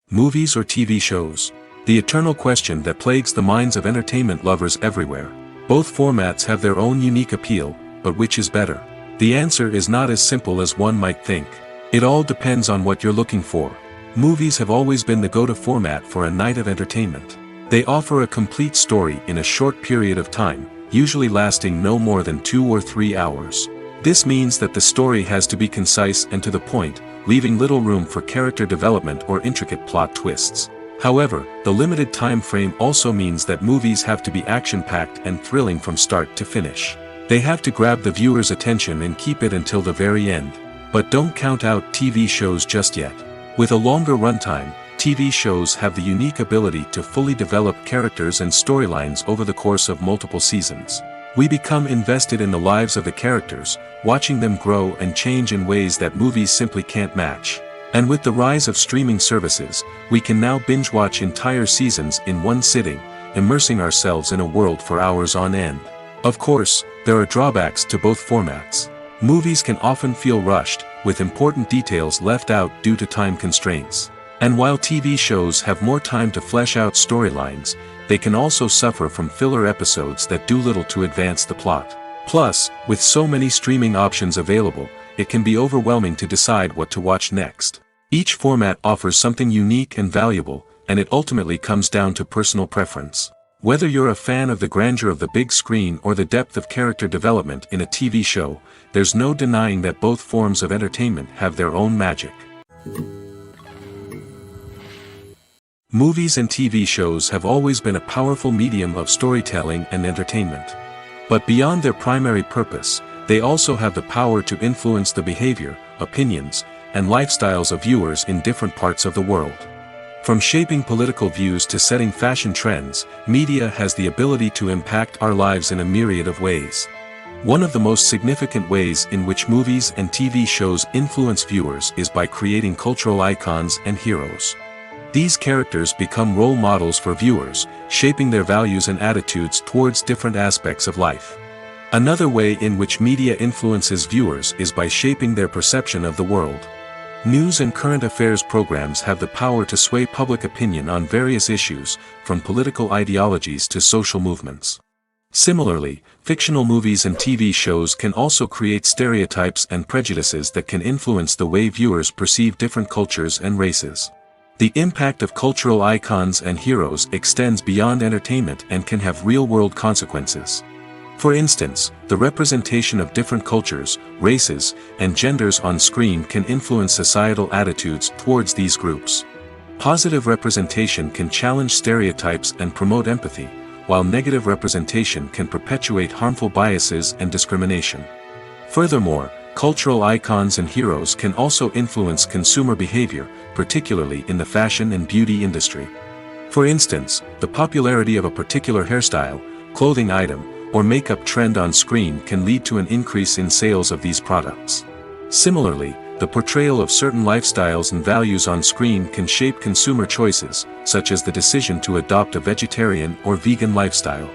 Movies or TV shows? The eternal question that plagues the minds of entertainment lovers everywhere. Both formats have their own unique appeal, but which is better? The answer is not as simple as one might think. It all depends on what you're looking for. Movies have always been the go-to format for a night of entertainment. They offer a complete story in a short period of time, usually lasting no more than 2 or 3 hours. This means that the story has to be concise and to the point, leaving little room for character development or intricate plot twists. However, the limited time frame also means that movies have to be action-packed and thrilling from start to finish. They have to grab the viewer's attention and keep it until the very end. But don't count out TV shows just yet. With a longer runtime, TV shows have the unique ability to fully develop characters and storylines over the course of multiple seasons. We become invested in the lives of the characters, watching them grow and change in ways that movies simply can't match. And with the rise of streaming services, we can now binge-watch entire seasons in one sitting, immersing ourselves in a world for hours on end. Of course, there are drawbacks to both formats. Movies can often feel rushed, with important details left out due to time constraints. And while TV shows have more time to flesh out storylines, they can also suffer from filler episodes that do little to advance the plot. Plus, with so many streaming options available, it can be overwhelming to decide what to watch next. Each format offers something unique and valuable, and it ultimately comes down to personal preference. Whether you're a fan of the grandeur of the big screen or the depth of character development in a TV show, there's no denying that both forms of entertainment have their own magic. Movies and TV shows have always been a powerful medium of storytelling and entertainment. But beyond their primary purpose, they also have the power to influence the behavior, opinions, and lifestyles of viewers in different parts of the world. From shaping political views to setting fashion trends, media has the ability to impact our lives in a myriad of ways. One of the most significant ways in which movies and TV shows influence viewers is by creating cultural icons and heroes. These characters become role models for viewers, shaping their values and attitudes towards different aspects of life. Another way in which media influences viewers is by shaping their perception of the world. News and current affairs programs have the power to sway public opinion on various issues, from political ideologies to social movements. Similarly, fictional movies and TV shows can also create stereotypes and prejudices that can influence the way viewers perceive different cultures and races. The impact of cultural icons and heroes extends beyond entertainment and can have real-world consequences. For instance, the representation of different cultures, races, and genders on screen can influence societal attitudes towards these groups. Positive representation can challenge stereotypes and promote empathy, while negative representation can perpetuate harmful biases and discrimination. Furthermore, cultural icons and heroes can also influence consumer behavior, particularly in the fashion and beauty industry. For instance, the popularity of a particular hairstyle, clothing item, or makeup trend on screen can lead to an increase in sales of these products. Similarly, the portrayal of certain lifestyles and values on screen can shape consumer choices, such as the decision to adopt a vegetarian or vegan lifestyle.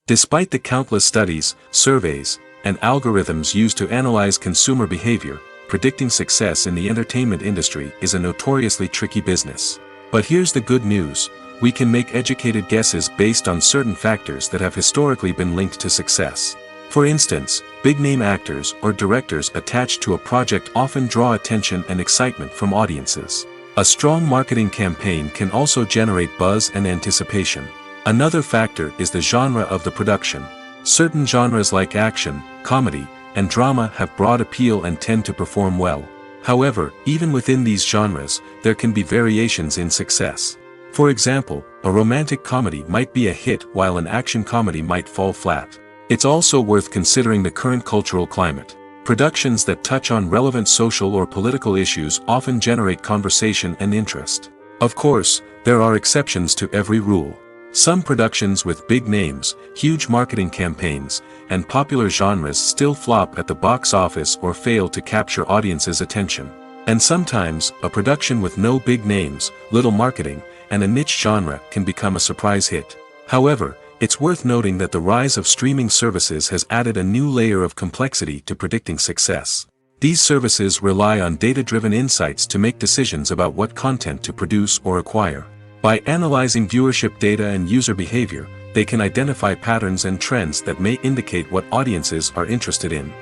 Despite the countless studies, surveys, and algorithms used to analyze consumer behavior, predicting success in the entertainment industry is a notoriously tricky business. But here's the good news: we can make educated guesses based on certain factors that have historically been linked to success. For instance, big-name actors or directors attached to a project often draw attention and excitement from audiences. A strong marketing campaign can also generate buzz and anticipation. Another factor is the genre of the production. Certain genres like action, comedy, and drama have broad appeal and tend to perform well. However, even within these genres, there can be variations in success. For example, a romantic comedy might be a hit while an action comedy might fall flat. It's also worth considering the current cultural climate. Productions that touch on relevant social or political issues often generate conversation and interest. Of course, there are exceptions to every rule. Some productions with big names, huge marketing campaigns, and popular genres still flop at the box office or fail to capture audiences' attention. And sometimes, a production with no big names, little marketing, and a niche genre can become a surprise hit. However, it's worth noting that the rise of streaming services has added a new layer of complexity to predicting success. These services rely on data-driven insights to make decisions about what content to produce or acquire. By analyzing viewership data and user behavior, they can identify patterns and trends that may indicate what audiences are interested in.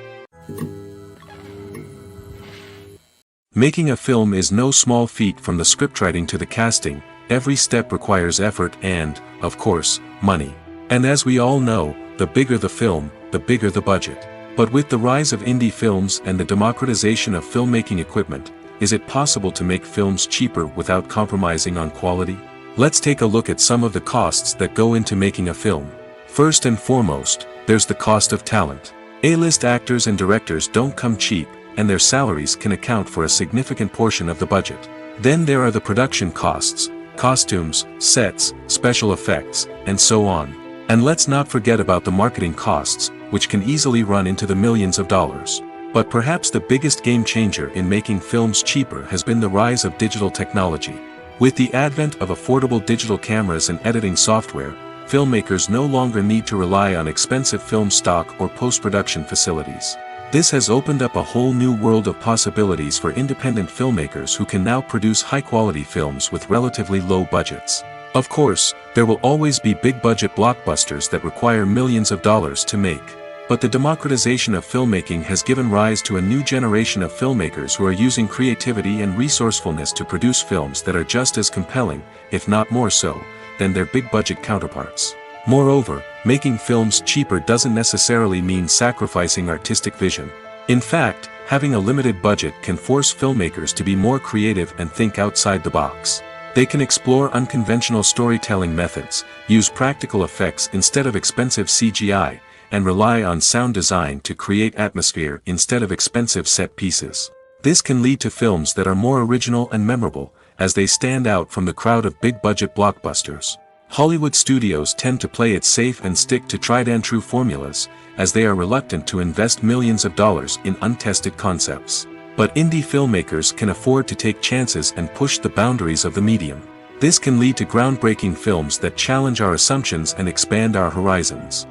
Making a film is no small feat. From the scriptwriting to the casting, every step requires effort and, of course, money. And as we all know, the bigger the film, the bigger the budget. But with the rise of indie films and the democratization of filmmaking equipment, is it possible to make films cheaper without compromising on quality? Let's take a look at some of the costs that go into making a film. First and foremost, there's the cost of talent. A-list actors and directors don't come cheap, and their salaries can account for a significant portion of the budget. Then there are the production costs, costumes, sets, special effects, and so on. And let's not forget about the marketing costs, which can easily run into the millions of dollars. But perhaps the biggest game changer in making films cheaper has been the rise of digital technology. With the advent of affordable digital cameras and editing software, filmmakers no longer need to rely on expensive film stock or post-production facilities. This has opened up a whole new world of possibilities for independent filmmakers who can now produce high-quality films with relatively low budgets. Of course, there will always be big-budget blockbusters that require millions of dollars to make. But the democratization of filmmaking has given rise to a new generation of filmmakers who are using creativity and resourcefulness to produce films that are just as compelling, if not more so, than their big-budget counterparts. Moreover, making films cheaper doesn't necessarily mean sacrificing artistic vision. In fact, having a limited budget can force filmmakers to be more creative and think outside the box. They can explore unconventional storytelling methods, use practical effects instead of expensive CGI, and rely on sound design to create atmosphere instead of expensive set pieces. This can lead to films that are more original and memorable, as they stand out from the crowd of big-budget blockbusters. Hollywood studios tend to play it safe and stick to tried-and-true formulas, as they are reluctant to invest millions of dollars in untested concepts. But indie filmmakers can afford to take chances and push the boundaries of the medium. This can lead to groundbreaking films that challenge our assumptions and expand our horizons.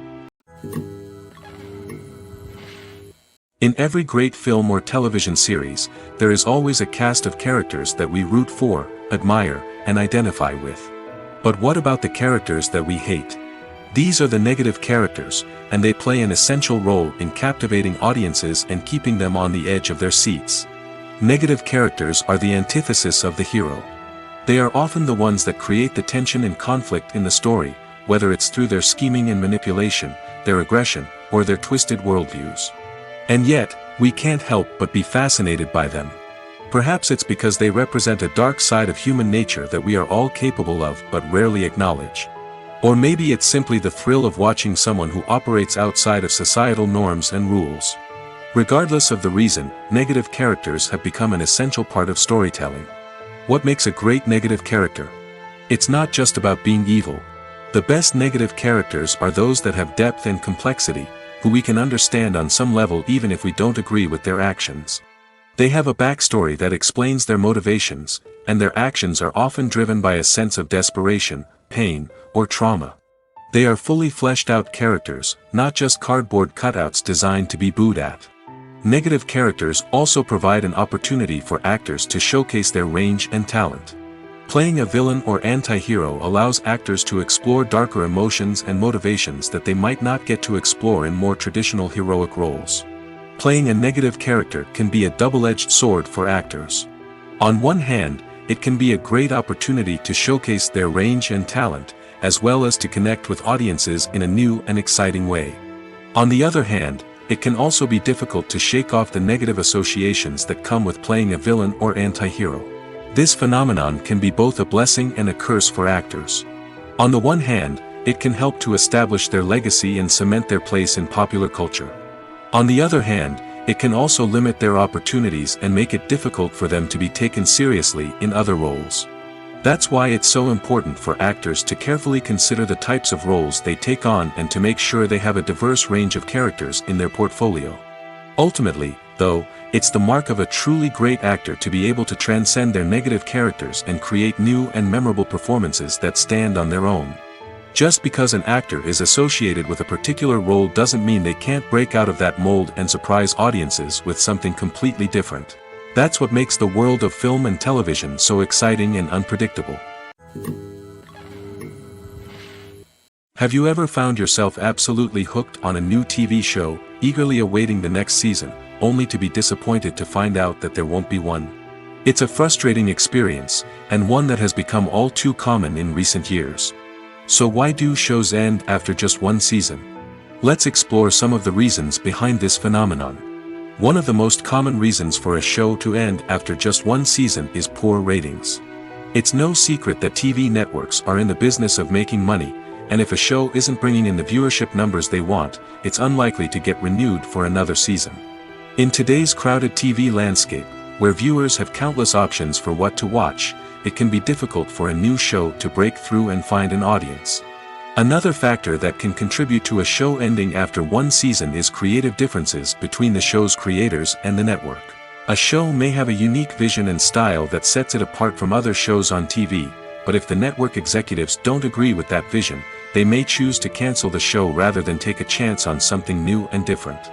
In every great film or television series, there is always a cast of characters that we root for, admire, and identify with. But what about the characters that we hate? These are the negative characters, and they play an essential role in captivating audiences and keeping them on the edge of their seats. Negative characters are the antithesis of the hero. They are often the ones that create the tension and conflict in the story, whether it's through their scheming and manipulation, their aggression, or their twisted worldviews. And yet, we can't help but be fascinated by them. Perhaps it's because they represent a dark side of human nature that we are all capable of but rarely acknowledge. Or maybe it's simply the thrill of watching someone who operates outside of societal norms and rules. Regardless of the reason, negative characters have become an essential part of storytelling. What makes a great negative character? It's not just about being evil. The best negative characters are those that have depth and complexity, who we can understand on some level even if we don't agree with their actions. They have a backstory that explains their motivations, and their actions are often driven by a sense of desperation, pain, or trauma. They are fully fleshed out characters, not just cardboard cutouts designed to be booed at. Negative characters also provide an opportunity for actors to showcase their range and talent. Playing a villain or anti-hero allows actors to explore darker emotions and motivations that they might not get to explore in more traditional heroic roles. Playing a negative character can be a double-edged sword for actors. On one hand, it can be a great opportunity to showcase their range and talent, as well as to connect with audiences in a new and exciting way. On the other hand, it can also be difficult to shake off the negative associations that come with playing a villain or anti-hero. This phenomenon can be both a blessing and a curse for actors. On the one hand, it can help to establish their legacy and cement their place in popular culture. On the other hand, it can also limit their opportunities and make it difficult for them to be taken seriously in other roles. That's why it's so important for actors to carefully consider the types of roles they take on and to make sure they have a diverse range of characters in their portfolio. Ultimately, though, it's the mark of a truly great actor to be able to transcend their negative characters and create new and memorable performances that stand on their own. Just because an actor is associated with a particular role doesn't mean they can't break out of that mold and surprise audiences with something completely different. That's what makes the world of film and television so exciting and unpredictable. Have you ever found yourself absolutely hooked on a new TV show, eagerly awaiting the next season, only to be disappointed to find out that there won't be one? It's a frustrating experience, and one that has become all too common in recent years. So why do shows end after just one season? Let's explore some of the reasons behind this phenomenon. One of the most common reasons for a show to end after just one season is poor ratings. It's no secret that TV networks are in the business of making money, and if a show isn't bringing in the viewership numbers they want, it's unlikely to get renewed for another season. In today's crowded TV landscape, where viewers have countless options for what to watch, it can be difficult for a new show to break through and find an audience. Another factor that can contribute to a show ending after one season is creative differences between the show's creators and the network. A show may have a unique vision and style that sets it apart from other shows on TV, but if the network executives don't agree with that vision, they may choose to cancel the show rather than take a chance on something new and different.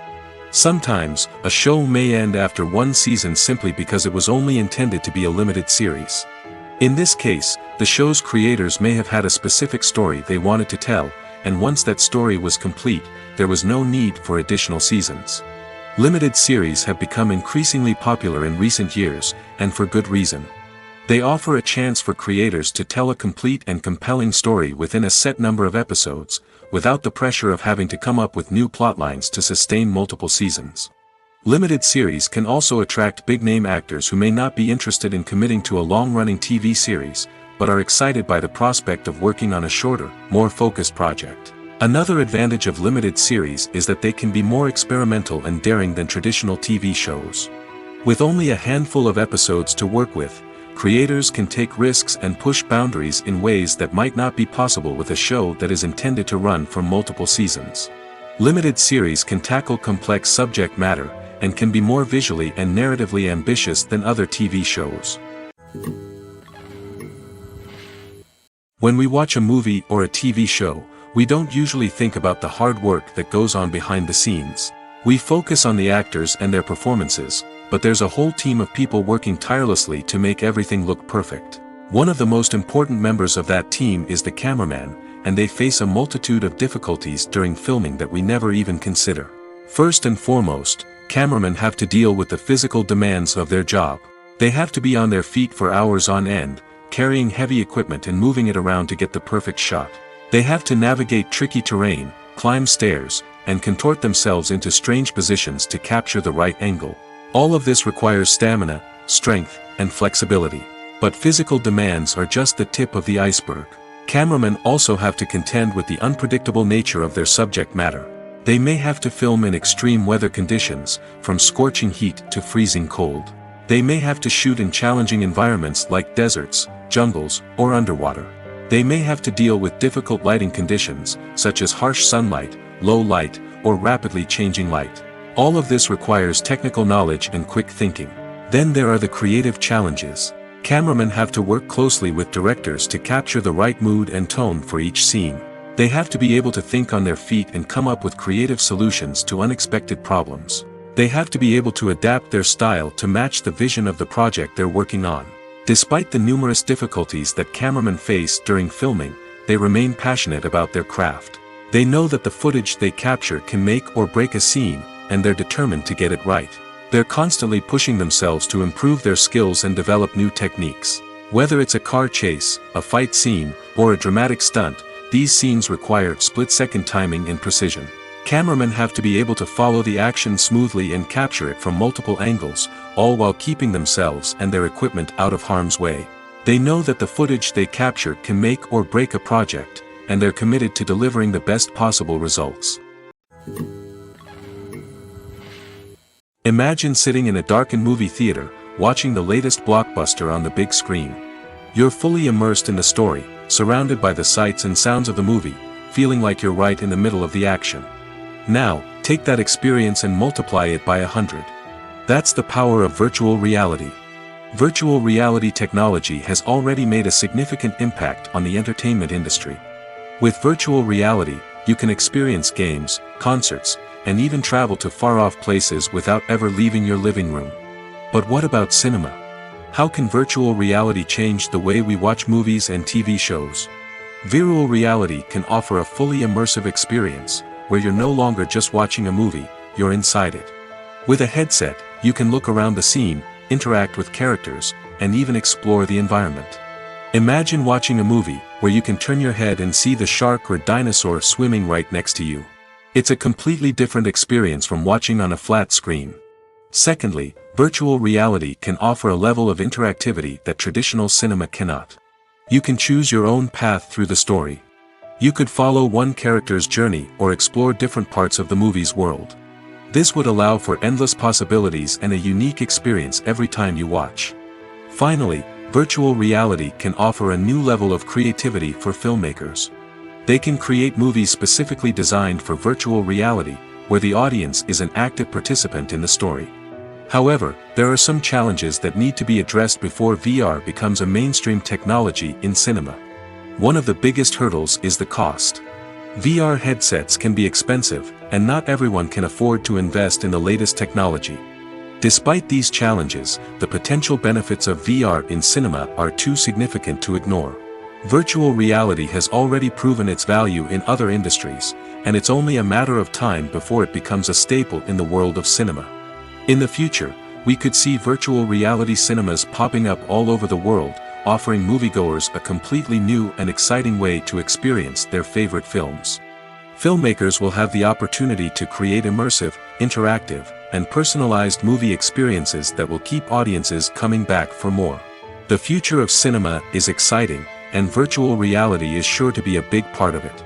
Sometimes, a show may end after one season simply because it was only intended to be a limited series. In this case, the show's creators may have had a specific story they wanted to tell, and once that story was complete, there was no need for additional seasons. Limited series have become increasingly popular in recent years, and for good reason. They offer a chance for creators to tell a complete and compelling story within a set number of episodes, without the pressure of having to come up with new plotlines to sustain multiple seasons. Limited series can also attract big-name actors who may not be interested in committing to a long-running TV series, but are excited by the prospect of working on a shorter, more focused project. Another advantage of limited series is that they can be more experimental and daring than traditional TV shows. With only a handful of episodes to work with, creators can take risks and push boundaries in ways that might not be possible with a show that is intended to run for multiple seasons. Limited series can tackle complex subject matter, and can be more visually and narratively ambitious than other TV shows. When we watch a movie or a TV show, we don't usually think about the hard work that goes on behind the scenes. We focus on the actors and their performances, but there's a whole team of people working tirelessly to make everything look perfect. One of the most important members of that team is the cameraman, and they face a multitude of difficulties during filming that we never even consider. First and foremost, cameramen have to deal with the physical demands of their job. They have to be on their feet for hours on end, carrying heavy equipment and moving it around to get the perfect shot. They have to navigate tricky terrain, climb stairs, and contort themselves into strange positions to capture the right angle. All of this requires stamina, strength, and flexibility. But physical demands are just the tip of the iceberg. Cameramen also have to contend with the unpredictable nature of their subject matter. They may have to film in extreme weather conditions, from scorching heat to freezing cold. They may have to shoot in challenging environments like deserts, jungles, or underwater. They may have to deal with difficult lighting conditions, such as harsh sunlight, low light, or rapidly changing light. All of this requires technical knowledge and quick thinking. Then there are the creative challenges. Cameramen have to work closely with directors to capture the right mood and tone for each scene. They have to be able to think on their feet and come up with creative solutions to unexpected problems. They have to be able to adapt their style to match the vision of the project they're working on. Despite the numerous difficulties that cameramen face during filming, they remain passionate about their craft. They know that the footage they capture can make or break a scene, and they're determined to get it right. They're constantly pushing themselves to improve their skills and develop new techniques. Whether it's a car chase, a fight scene, or a dramatic stunt, these scenes require split-second timing and precision. Cameramen have to be able to follow the action smoothly and capture it from multiple angles, all while keeping themselves and their equipment out of harm's way. They know that the footage they capture can make or break a project, and they're committed to delivering the best possible results. Imagine sitting in a darkened movie theater, watching the latest blockbuster on the big screen. You're fully immersed in the story, surrounded by the sights and sounds of the movie, feeling like you're right in the middle of the action. Now, take that experience and multiply it by 100. That's the power of virtual reality. Virtual reality technology has already made a significant impact on the entertainment industry. With virtual reality, you can experience games, concerts, and even travel to far-off places without ever leaving your living room. But what about cinema? How can virtual reality change the way we watch movies and TV shows? Virtual reality can offer a fully immersive experience, where you're no longer just watching a movie, you're inside it. With a headset, you can look around the scene, interact with characters, and even explore the environment. Imagine watching a movie, where you can turn your head and see the shark or dinosaur swimming right next to you. It's a completely different experience from watching on a flat screen. Secondly, virtual reality can offer a level of interactivity that traditional cinema cannot. You can choose your own path through the story. You could follow one character's journey or explore different parts of the movie's world. This would allow for endless possibilities and a unique experience every time you watch. Finally, virtual reality can offer a new level of creativity for filmmakers. They can create movies specifically designed for virtual reality, where the audience is an active participant in the story. However, there are some challenges that need to be addressed before VR becomes a mainstream technology in cinema. One of the biggest hurdles is the cost. VR headsets can be expensive, and not everyone can afford to invest in the latest technology. Despite these challenges, the potential benefits of VR in cinema are too significant to ignore. Virtual reality has already proven its value in other industries, and it's only a matter of time before it becomes a staple in the world of cinema. In the future, we could see virtual reality cinemas popping up all over the world, offering moviegoers a completely new and exciting way to experience their favorite films. Filmmakers will have the opportunity to create immersive, interactive, and personalized movie experiences that will keep audiences coming back for more. The future of cinema is exciting, and virtual reality is sure to be a big part of it.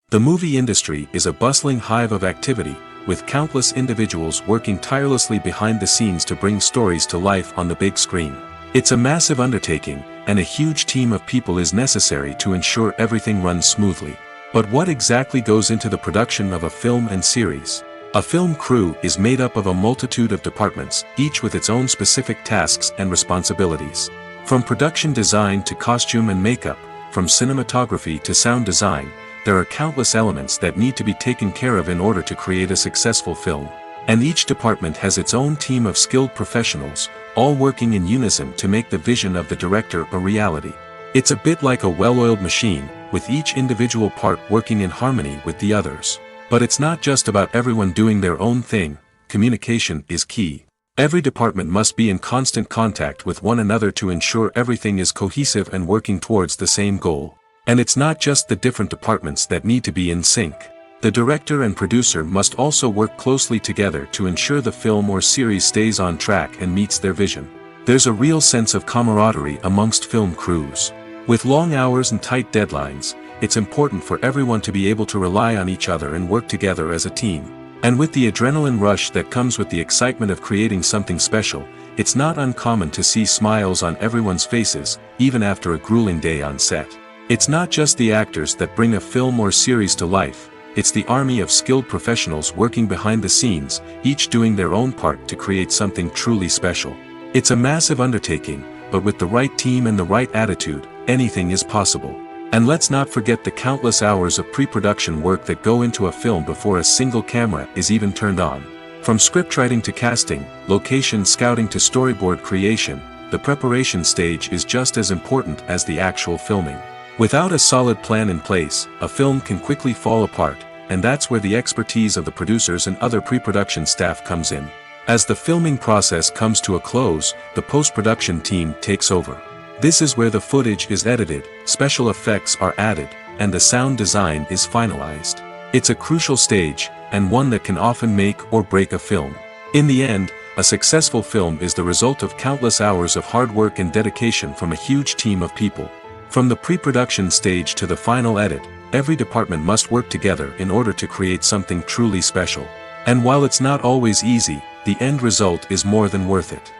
The movie industry is a bustling hive of activity, with countless individuals working tirelessly behind the scenes to bring stories to life on the big screen. It's a massive undertaking, and a huge team of people is necessary to ensure everything runs smoothly. But what exactly goes into the production of a film and series? A film crew is made up of a multitude of departments, each with its own specific tasks and responsibilities. From production design to costume and makeup, from cinematography to sound design, there are countless elements that need to be taken care of in order to create a successful film. And each department has its own team of skilled professionals, all working in unison to make the vision of the director a reality. It's a bit like a well-oiled machine, with each individual part working in harmony with the others. But it's not just about everyone doing their own thing. Communication is key. Every department must be in constant contact with one another to ensure everything is cohesive and working towards the same goal. And it's not just the different departments that need to be in sync. The director and producer must also work closely together to ensure the film or series stays on track and meets their vision. There's a real sense of camaraderie amongst film crews. With long hours and tight deadlines, it's important for everyone to be able to rely on each other and work together as a team. And with the adrenaline rush that comes with the excitement of creating something special, it's not uncommon to see smiles on everyone's faces, even after a grueling day on set. It's not just the actors that bring a film or series to life, it's the army of skilled professionals working behind the scenes, each doing their own part to create something truly special. It's a massive undertaking, but with the right team and the right attitude, anything is possible. And let's not forget the countless hours of pre-production work that go into a film before a single camera is even turned on. From scriptwriting to casting, location scouting to storyboard creation, the preparation stage is just as important as the actual filming. Without a solid plan in place, a film can quickly fall apart, and that's where the expertise of the producers and other pre-production staff comes in. As the filming process comes to a close, the post-production team takes over. This is where the footage is edited, special effects are added, and the sound design is finalized. It's a crucial stage, and one that can often make or break a film. In the end, a successful film is the result of countless hours of hard work and dedication from a huge team of people. From the pre-production stage to the final edit, every department must work together in order to create something truly special. And while it's not always easy, the end result is more than worth it.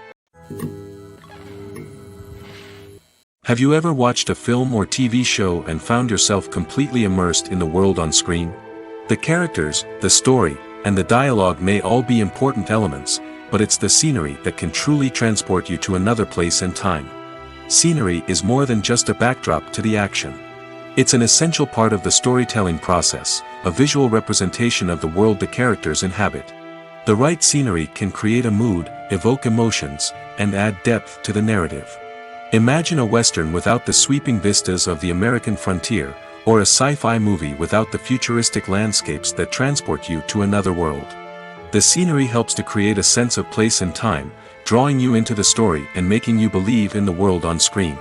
Have you ever watched a film or TV show and found yourself completely immersed in the world on screen? The characters, the story, and the dialogue may all be important elements, but it's the scenery that can truly transport you to another place and time. Scenery is more than just a backdrop to the action. It's an essential part of the storytelling process, a visual representation of the world the characters inhabit. The right scenery can create a mood, evoke emotions, and add depth to the narrative. Imagine a Western without the sweeping vistas of the American frontier, or a sci-fi movie without the futuristic landscapes that transport you to another world. The scenery helps to create a sense of place and time, drawing you into the story and making you believe in the world on screen.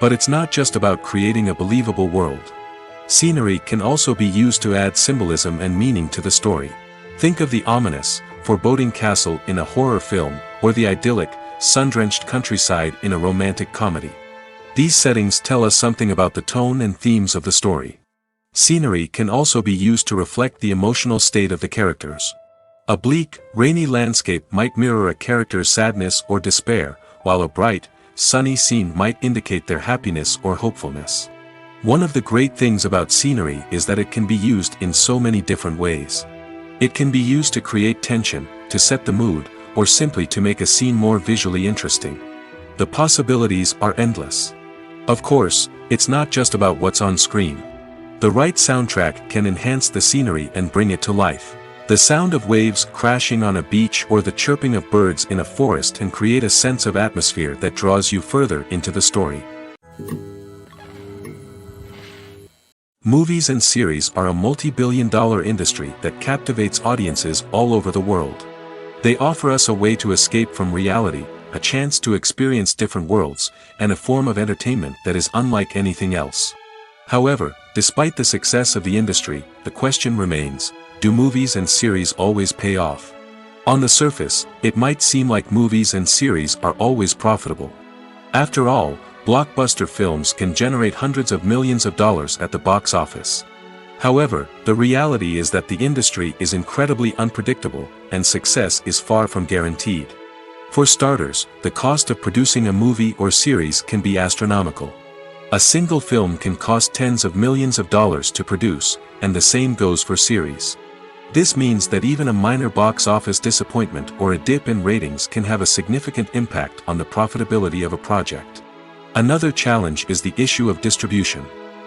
But it's not just about creating a believable world. Scenery can also be used to add symbolism and meaning to the story. Think of the ominous, foreboding castle in a horror film, or the idyllic, sun-drenched countryside in a romantic comedy. These settings tell us something about the tone and themes of the story. Scenery can also be used to reflect the emotional state of the characters. A bleak, rainy landscape might mirror a character's sadness or despair, while a bright, sunny scene might indicate their happiness or hopefulness. One of the great things about scenery is that it can be used in so many different ways. It can be used to create tension, to set the mood, or simply to make a scene more visually interesting. The possibilities are endless. Of course, it's not just about what's on screen. The right soundtrack can enhance the scenery and bring it to life. The sound of waves crashing on a beach or the chirping of birds in a forest can create a sense of atmosphere that draws you further into the story. Movies and series are a multi-billion-dollar industry that captivates audiences all over the world. They offer us a way to escape from reality, a chance to experience different worlds, and a form of entertainment that is unlike anything else. However, despite the success of the industry, the question remains, do movies and series always pay off? On the surface, it might seem like movies and series are always profitable. After all, blockbuster films can generate hundreds of millions of dollars at the box office. However, the reality is that the industry is incredibly unpredictable, and success is far from guaranteed. For starters, the cost of producing a movie or series can be astronomical. A single film can cost tens of millions of dollars to produce, and the same goes for series. This means that even a minor box office disappointment or a dip in ratings can have a significant impact on the profitability of a project. Another challenge is the issue of distribution.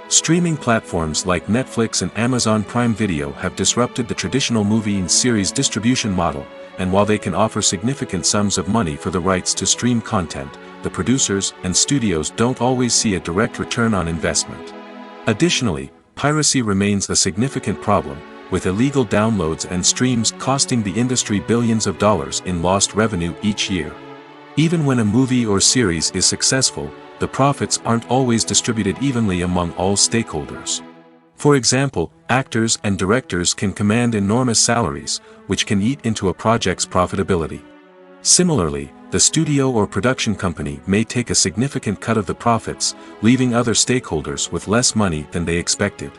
Streaming platforms like Netflix and Amazon Prime Video have disrupted the traditional movie and series distribution model, and while they can offer significant sums of money for the rights to stream content, the producers and studios don't always see a direct return on investment. Additionally, piracy remains a significant problem, with illegal downloads and streams costing the industry billions of dollars in lost revenue each year. Even when a movie or series is successful, the profits aren't always distributed evenly among all stakeholders. For example, actors and directors can command enormous salaries, which can eat into a project's profitability. Similarly, the studio or production company may take a significant cut of the profits, leaving other stakeholders with less money than they expected.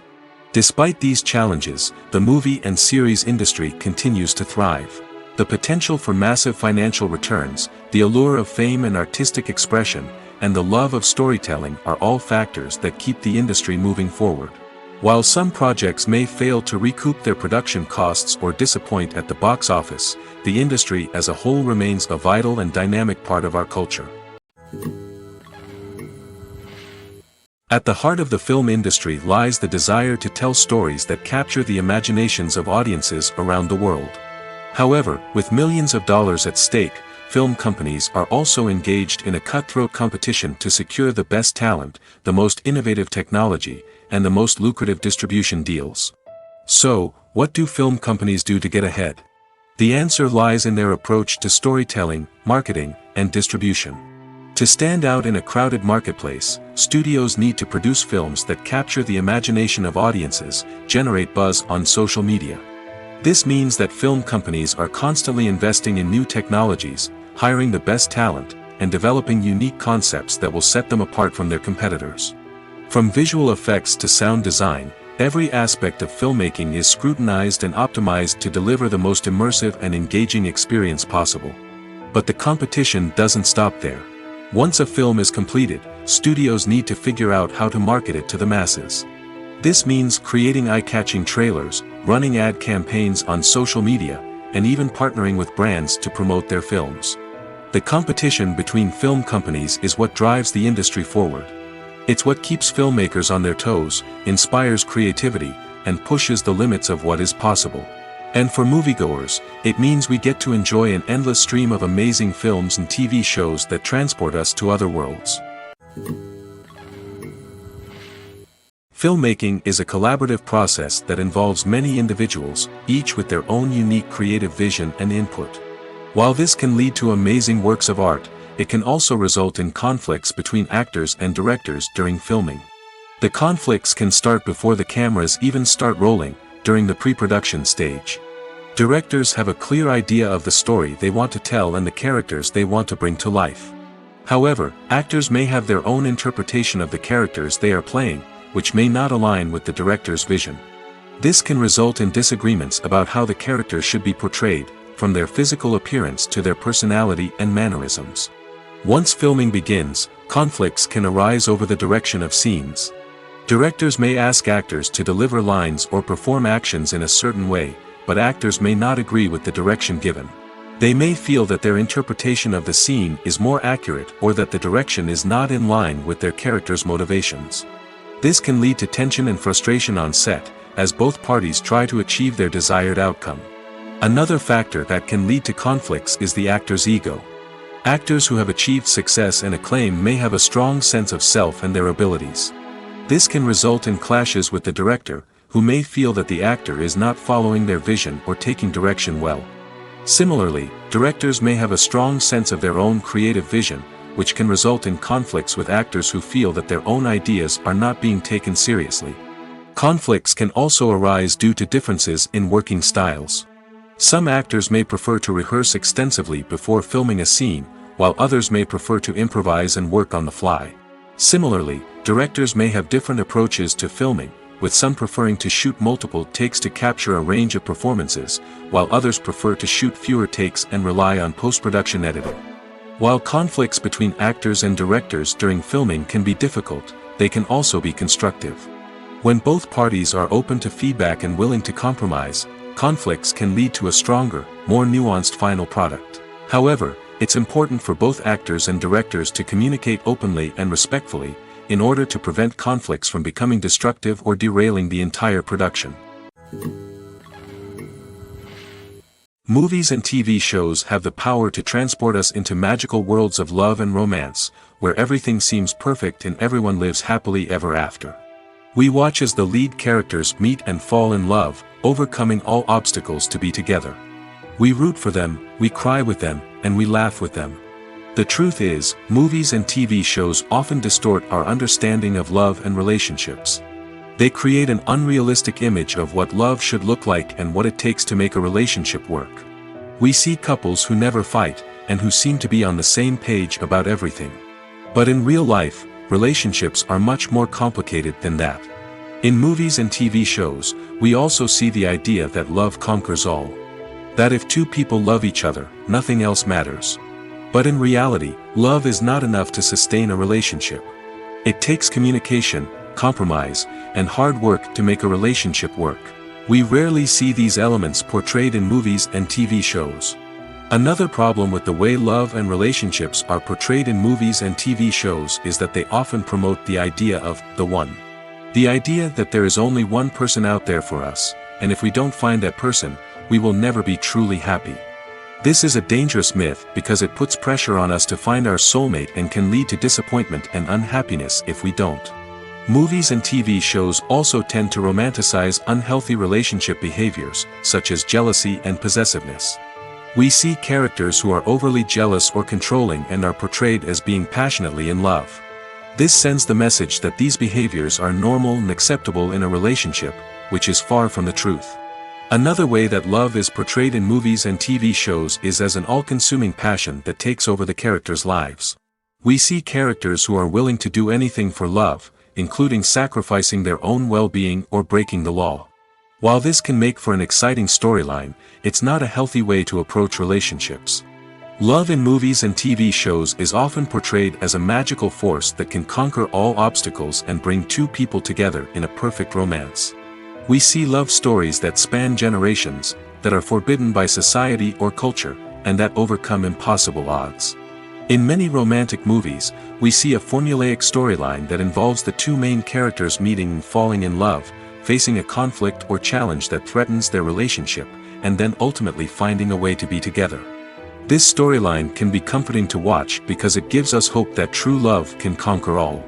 Despite these challenges, the movie and series industry continues to thrive. The potential for massive financial returns, the allure of fame and artistic expression, and the love of storytelling are all factors that keep the industry moving forward. While some projects may fail to recoup their production costs or disappoint at the box office, the industry as a whole remains a vital and dynamic part of our culture. At the heart of the film industry lies the desire to tell stories that capture the imaginations of audiences around the world. However, with millions of dollars at stake, film companies are also engaged in a cutthroat competition to secure the best talent, the most innovative technology, and the most lucrative distribution deals. So, what do film companies do to get ahead? The answer lies in their approach to storytelling, marketing, and distribution. To stand out in a crowded marketplace, studios need to produce films that capture the imagination of audiences, generate buzz on social media. This means that film companies are constantly investing in new technologies, hiring the best talent, and developing unique concepts that will set them apart from their competitors. From visual effects to sound design, every aspect of filmmaking is scrutinized and optimized to deliver the most immersive and engaging experience possible. But the competition doesn't stop there. Once a film is completed, studios need to figure out how to market it to the masses. This means creating eye-catching trailers, running ad campaigns on social media, and even partnering with brands to promote their films. The competition between film companies is what drives the industry forward. It's what keeps filmmakers on their toes, inspires creativity, and pushes the limits of what is possible. And for moviegoers, it means we get to enjoy an endless stream of amazing films and TV shows that transport us to other worlds. Filmmaking is a collaborative process that involves many individuals, each with their own unique creative vision and input. While this can lead to amazing works of art, it can also result in conflicts between actors and directors during filming. The conflicts can start before the cameras even start rolling, during the pre-production stage. Directors have a clear idea of the story they want to tell and the characters they want to bring to life. However, actors may have their own interpretation of the characters they are playing, which may not align with the director's vision. This can result in disagreements about how the characters should be portrayed, from their physical appearance to their personality and mannerisms. Once filming begins, conflicts can arise over the direction of scenes. Directors may ask actors to deliver lines or perform actions in a certain way, but actors may not agree with the direction given. They may feel that their interpretation of the scene is more accurate or that the direction is not in line with their character's motivations. This can lead to tension and frustration on set, as both parties try to achieve their desired outcome. Another factor that can lead to conflicts is the actor's ego. Actors who have achieved success and acclaim may have a strong sense of self and their abilities. This can result in clashes with the director, who may feel that the actor is not following their vision or taking direction well. Similarly, directors may have a strong sense of their own creative vision, which can result in conflicts with actors who feel that their own ideas are not being taken seriously. Conflicts can also arise due to differences in working styles. Some actors may prefer to rehearse extensively before filming a scene, while others may prefer to improvise and work on the fly. Similarly, directors may have different approaches to filming, with some preferring to shoot multiple takes to capture a range of performances, while others prefer to shoot fewer takes and rely on post-production editing. While conflicts between actors and directors during filming can be difficult, they can also be constructive. When both parties are open to feedback and willing to compromise, conflicts can lead to a stronger, more nuanced final product. However, it's important for both actors and directors to communicate openly and respectfully, in order to prevent conflicts from becoming destructive or derailing the entire production. Movies and TV shows have the power to transport us into magical worlds of love and romance, where everything seems perfect and everyone lives happily ever after. We watch as the lead characters meet and fall in love, overcoming all obstacles to be together. We root for them, we cry with them, and we laugh with them. The truth is, movies and TV shows often distort our understanding of love and relationships. They create an unrealistic image of what love should look like and what it takes to make a relationship work. We see couples who never fight, and who seem to be on the same page about everything. But in real life, relationships are much more complicated than that. In movies and TV shows, we also see the idea that love conquers all. That if two people love each other, nothing else matters. But in reality, love is not enough to sustain a relationship. It takes communication, compromise, and hard work to make a relationship work. We rarely see these elements portrayed in movies and TV shows. Another problem with the way love and relationships are portrayed in movies and TV shows is that they often promote the idea of the one. The idea that there is only one person out there for us, and if we don't find that person, we will never be truly happy. This is a dangerous myth because it puts pressure on us to find our soulmate and can lead to disappointment and unhappiness if we don't. Movies and TV shows also tend to romanticize unhealthy relationship behaviors, such as jealousy and possessiveness. We see characters who are overly jealous or controlling and are portrayed as being passionately in love. This sends the message that these behaviors are normal and acceptable in a relationship, which is far from the truth. Another way that love is portrayed in movies and TV shows is as an all-consuming passion that takes over the characters' lives. We see characters who are willing to do anything for love, including sacrificing their own well-being or breaking the law. While this can make for an exciting storyline, it's not a healthy way to approach relationships. Love in movies and TV shows is often portrayed as a magical force that can conquer all obstacles and bring two people together in a perfect romance. We see love stories that span generations, that are forbidden by society or culture, and that overcome impossible odds. In many romantic movies, we see a formulaic storyline that involves the two main characters meeting and falling in love, facing a conflict or challenge that threatens their relationship, and then ultimately finding a way to be together. This storyline can be comforting to watch because it gives us hope that true love can conquer all.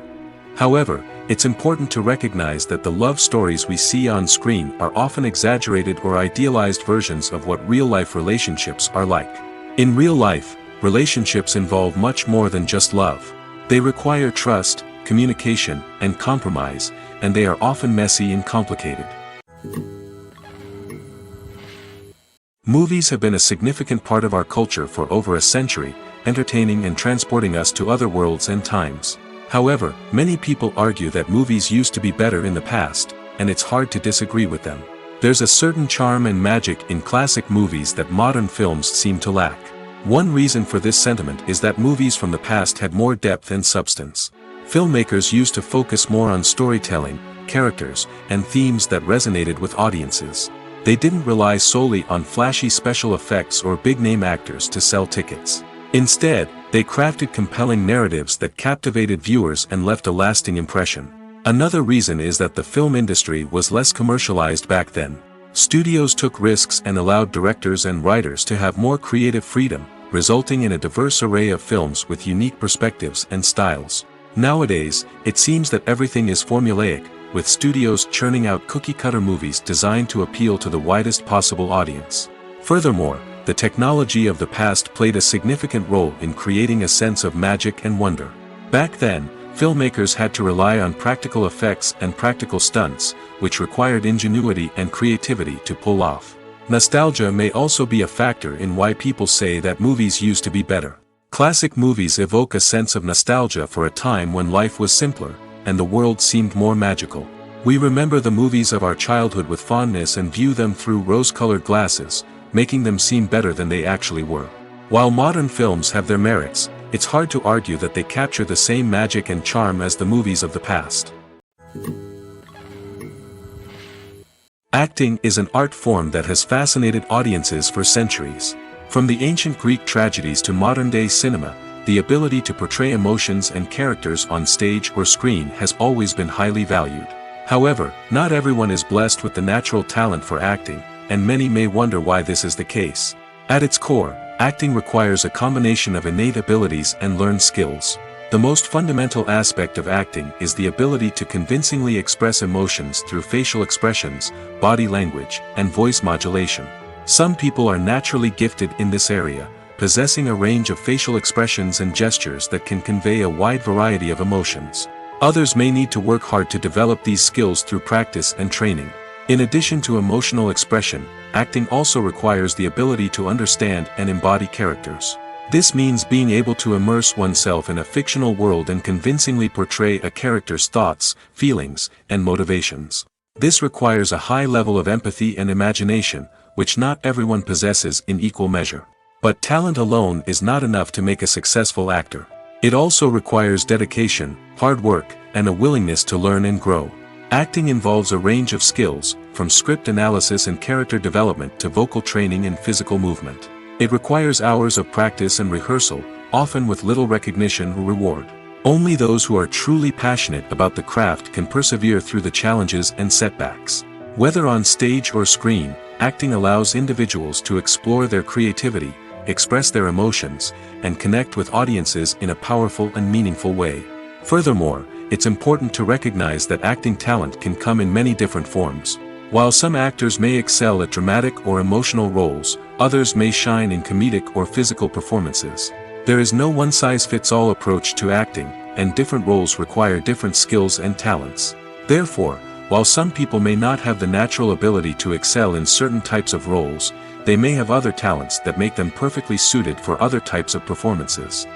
However, it's important to recognize that the love stories we see on screen are often exaggerated or idealized versions of what real-life relationships are like. In real life, relationships involve much more than just love. They require trust, communication, and compromise, and they are often messy and complicated. Movies have been a significant part of our culture for over a century, entertaining and transporting us to other worlds and times. However, many people argue that movies used to be better in the past, and it's hard to disagree with them. There's a certain charm and magic in classic movies that modern films seem to lack. One reason for this sentiment is that movies from the past had more depth and substance. Filmmakers used to focus more on storytelling, characters, and themes that resonated with audiences. They didn't rely solely on flashy special effects or big-name actors to sell tickets. Instead, they crafted compelling narratives that captivated viewers and left a lasting impression. Another reason is that the film industry was less commercialized back then. Studios took risks and allowed directors and writers to have more creative freedom, resulting in a diverse array of films with unique perspectives and styles. Nowadays, it seems that everything is formulaic, with studios churning out cookie-cutter movies designed to appeal to the widest possible audience. Furthermore, the technology of the past played a significant role in creating a sense of magic and wonder. Back then, filmmakers had to rely on practical effects and practical stunts, which required ingenuity and creativity to pull off. Nostalgia may also be a factor in why people say that movies used to be better. Classic movies evoke a sense of nostalgia for a time when life was simpler, and the world seemed more magical. We remember the movies of our childhood with fondness and view them through rose-colored glasses, making them seem better than they actually were. While modern films have their merits, it's hard to argue that they capture the same magic and charm as the movies of the past. Acting is an art form that has fascinated audiences for centuries. From the ancient Greek tragedies to modern-day cinema, the ability to portray emotions and characters on stage or screen has always been highly valued. However, not everyone is blessed with the natural talent for acting, and many may wonder why this is the case. At its core, acting requires a combination of innate abilities and learned skills. The most fundamental aspect of acting is the ability to convincingly express emotions through facial expressions, body language, and voice modulation. Some people are naturally gifted in this area, possessing a range of facial expressions and gestures that can convey a wide variety of emotions. Others may need to work hard to develop these skills through practice and training. In addition to emotional expression, acting also requires the ability to understand and embody characters. This means being able to immerse oneself in a fictional world and convincingly portray a character's thoughts, feelings, and motivations. This requires a high level of empathy and imagination, which not everyone possesses in equal measure. But talent alone is not enough to make a successful actor. It also requires dedication, hard work, and a willingness to learn and grow. Acting involves a range of skills, from script analysis and character development to vocal training and physical movement. It requires hours of practice and rehearsal, often with little recognition or reward. Only those who are truly passionate about the craft can persevere through the challenges and setbacks. Whether on stage or screen, acting allows individuals to explore their creativity, express their emotions, and connect with audiences in a powerful and meaningful way. Furthermore, it's important to recognize that acting talent can come in many different forms. While some actors may excel at dramatic or emotional roles, others may shine in comedic or physical performances. There is no one-size-fits-all approach to acting, and different roles require different skills and talents. Therefore, while some people may not have the natural ability to excel in certain types of roles, they may have other talents that make them perfectly suited for other types of performances.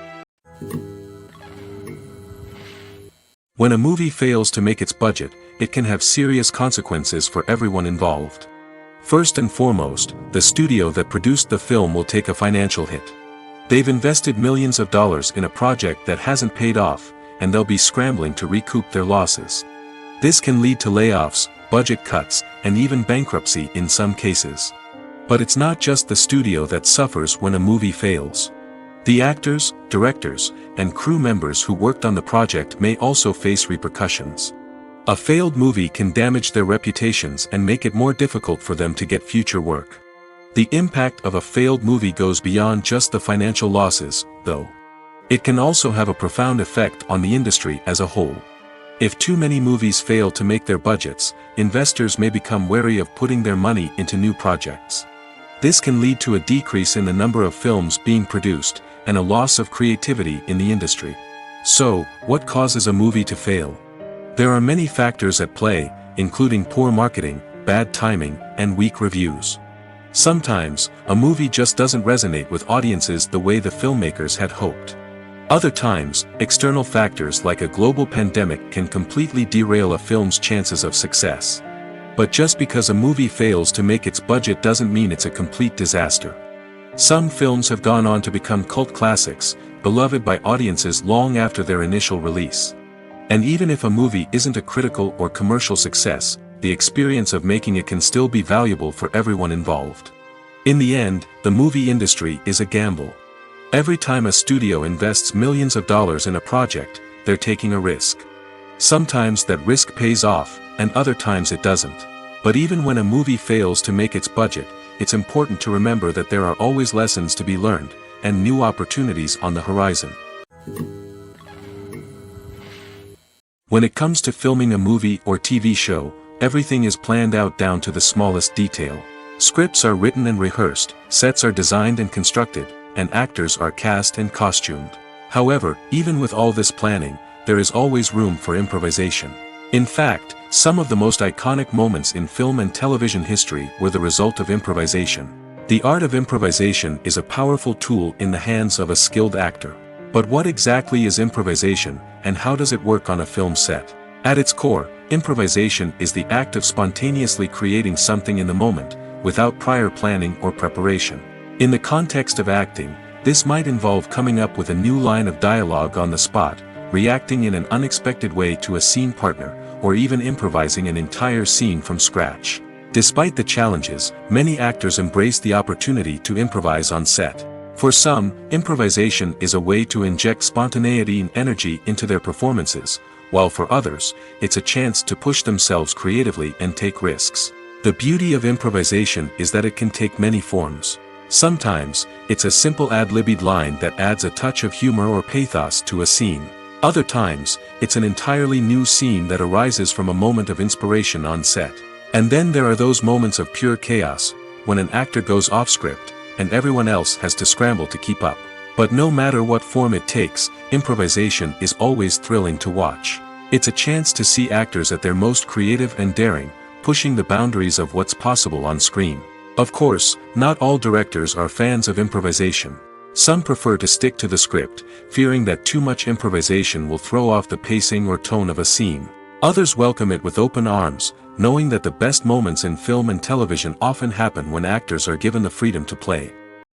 When a movie fails to make its budget, it can have serious consequences for everyone involved. First and foremost, the studio that produced the film will take a financial hit. They've invested millions of dollars in a project that hasn't paid off, and they'll be scrambling to recoup their losses. This can lead to layoffs, budget cuts, and even bankruptcy in some cases. But it's not just the studio that suffers when a movie fails. The actors, directors, and crew members who worked on the project may also face repercussions. A failed movie can damage their reputations and make it more difficult for them to get future work. The impact of a failed movie goes beyond just the financial losses, though. It can also have a profound effect on the industry as a whole. If too many movies fail to make their budgets, investors may become wary of putting their money into new projects. This can lead to a decrease in the number of films being produced, and a loss of creativity in the industry. So, what causes a movie to fail? There are many factors at play, including poor marketing, bad timing, and weak reviews. Sometimes, a movie just doesn't resonate with audiences the way the filmmakers had hoped. Other times, external factors like a global pandemic can completely derail a film's chances of success. But just because a movie fails to make its budget doesn't mean it's a complete disaster. Some films have gone on to become cult classics, beloved by audiences long after their initial release. And even if a movie isn't a critical or commercial success, the experience of making it can still be valuable for everyone involved. In the end, the movie industry is a gamble. Every time a studio invests millions of dollars in a project, they're taking a risk. Sometimes that risk pays off, and other times it doesn't. But even when a movie fails to make its budget, it's important to remember that there are always lessons to be learned, and new opportunities on the horizon. When it comes to filming a movie or TV show, everything is planned out down to the smallest detail. Scripts are written and rehearsed, sets are designed and constructed, and actors are cast and costumed. However, even with all this planning, there is always room for improvisation. In fact, some of the most iconic moments in film and television history were the result of improvisation. The art of improvisation is a powerful tool in the hands of a skilled actor. But what exactly is improvisation, and how does it work on a film set? At its core, improvisation is the act of spontaneously creating something in the moment, without prior planning or preparation. In the context of acting, this might involve coming up with a new line of dialogue on the spot, reacting in an unexpected way to a scene partner, or even improvising an entire scene from scratch. Despite the challenges, many actors embrace the opportunity to improvise on set. For some, improvisation is a way to inject spontaneity and energy into their performances, while for others, it's a chance to push themselves creatively and take risks. The beauty of improvisation is that it can take many forms. Sometimes, it's a simple ad-libbed line that adds a touch of humor or pathos to a scene. Other times, it's an entirely new scene that arises from a moment of inspiration on set. And then there are those moments of pure chaos, when an actor goes off script, and everyone else has to scramble to keep up. But no matter what form it takes, improvisation is always thrilling to watch. It's a chance to see actors at their most creative and daring, pushing the boundaries of what's possible on screen. Of course, not all directors are fans of improvisation. Some prefer to stick to the script, fearing that too much improvisation will throw off the pacing or tone of a scene. Others welcome it with open arms, knowing that the best moments in film and television often happen when actors are given the freedom to play.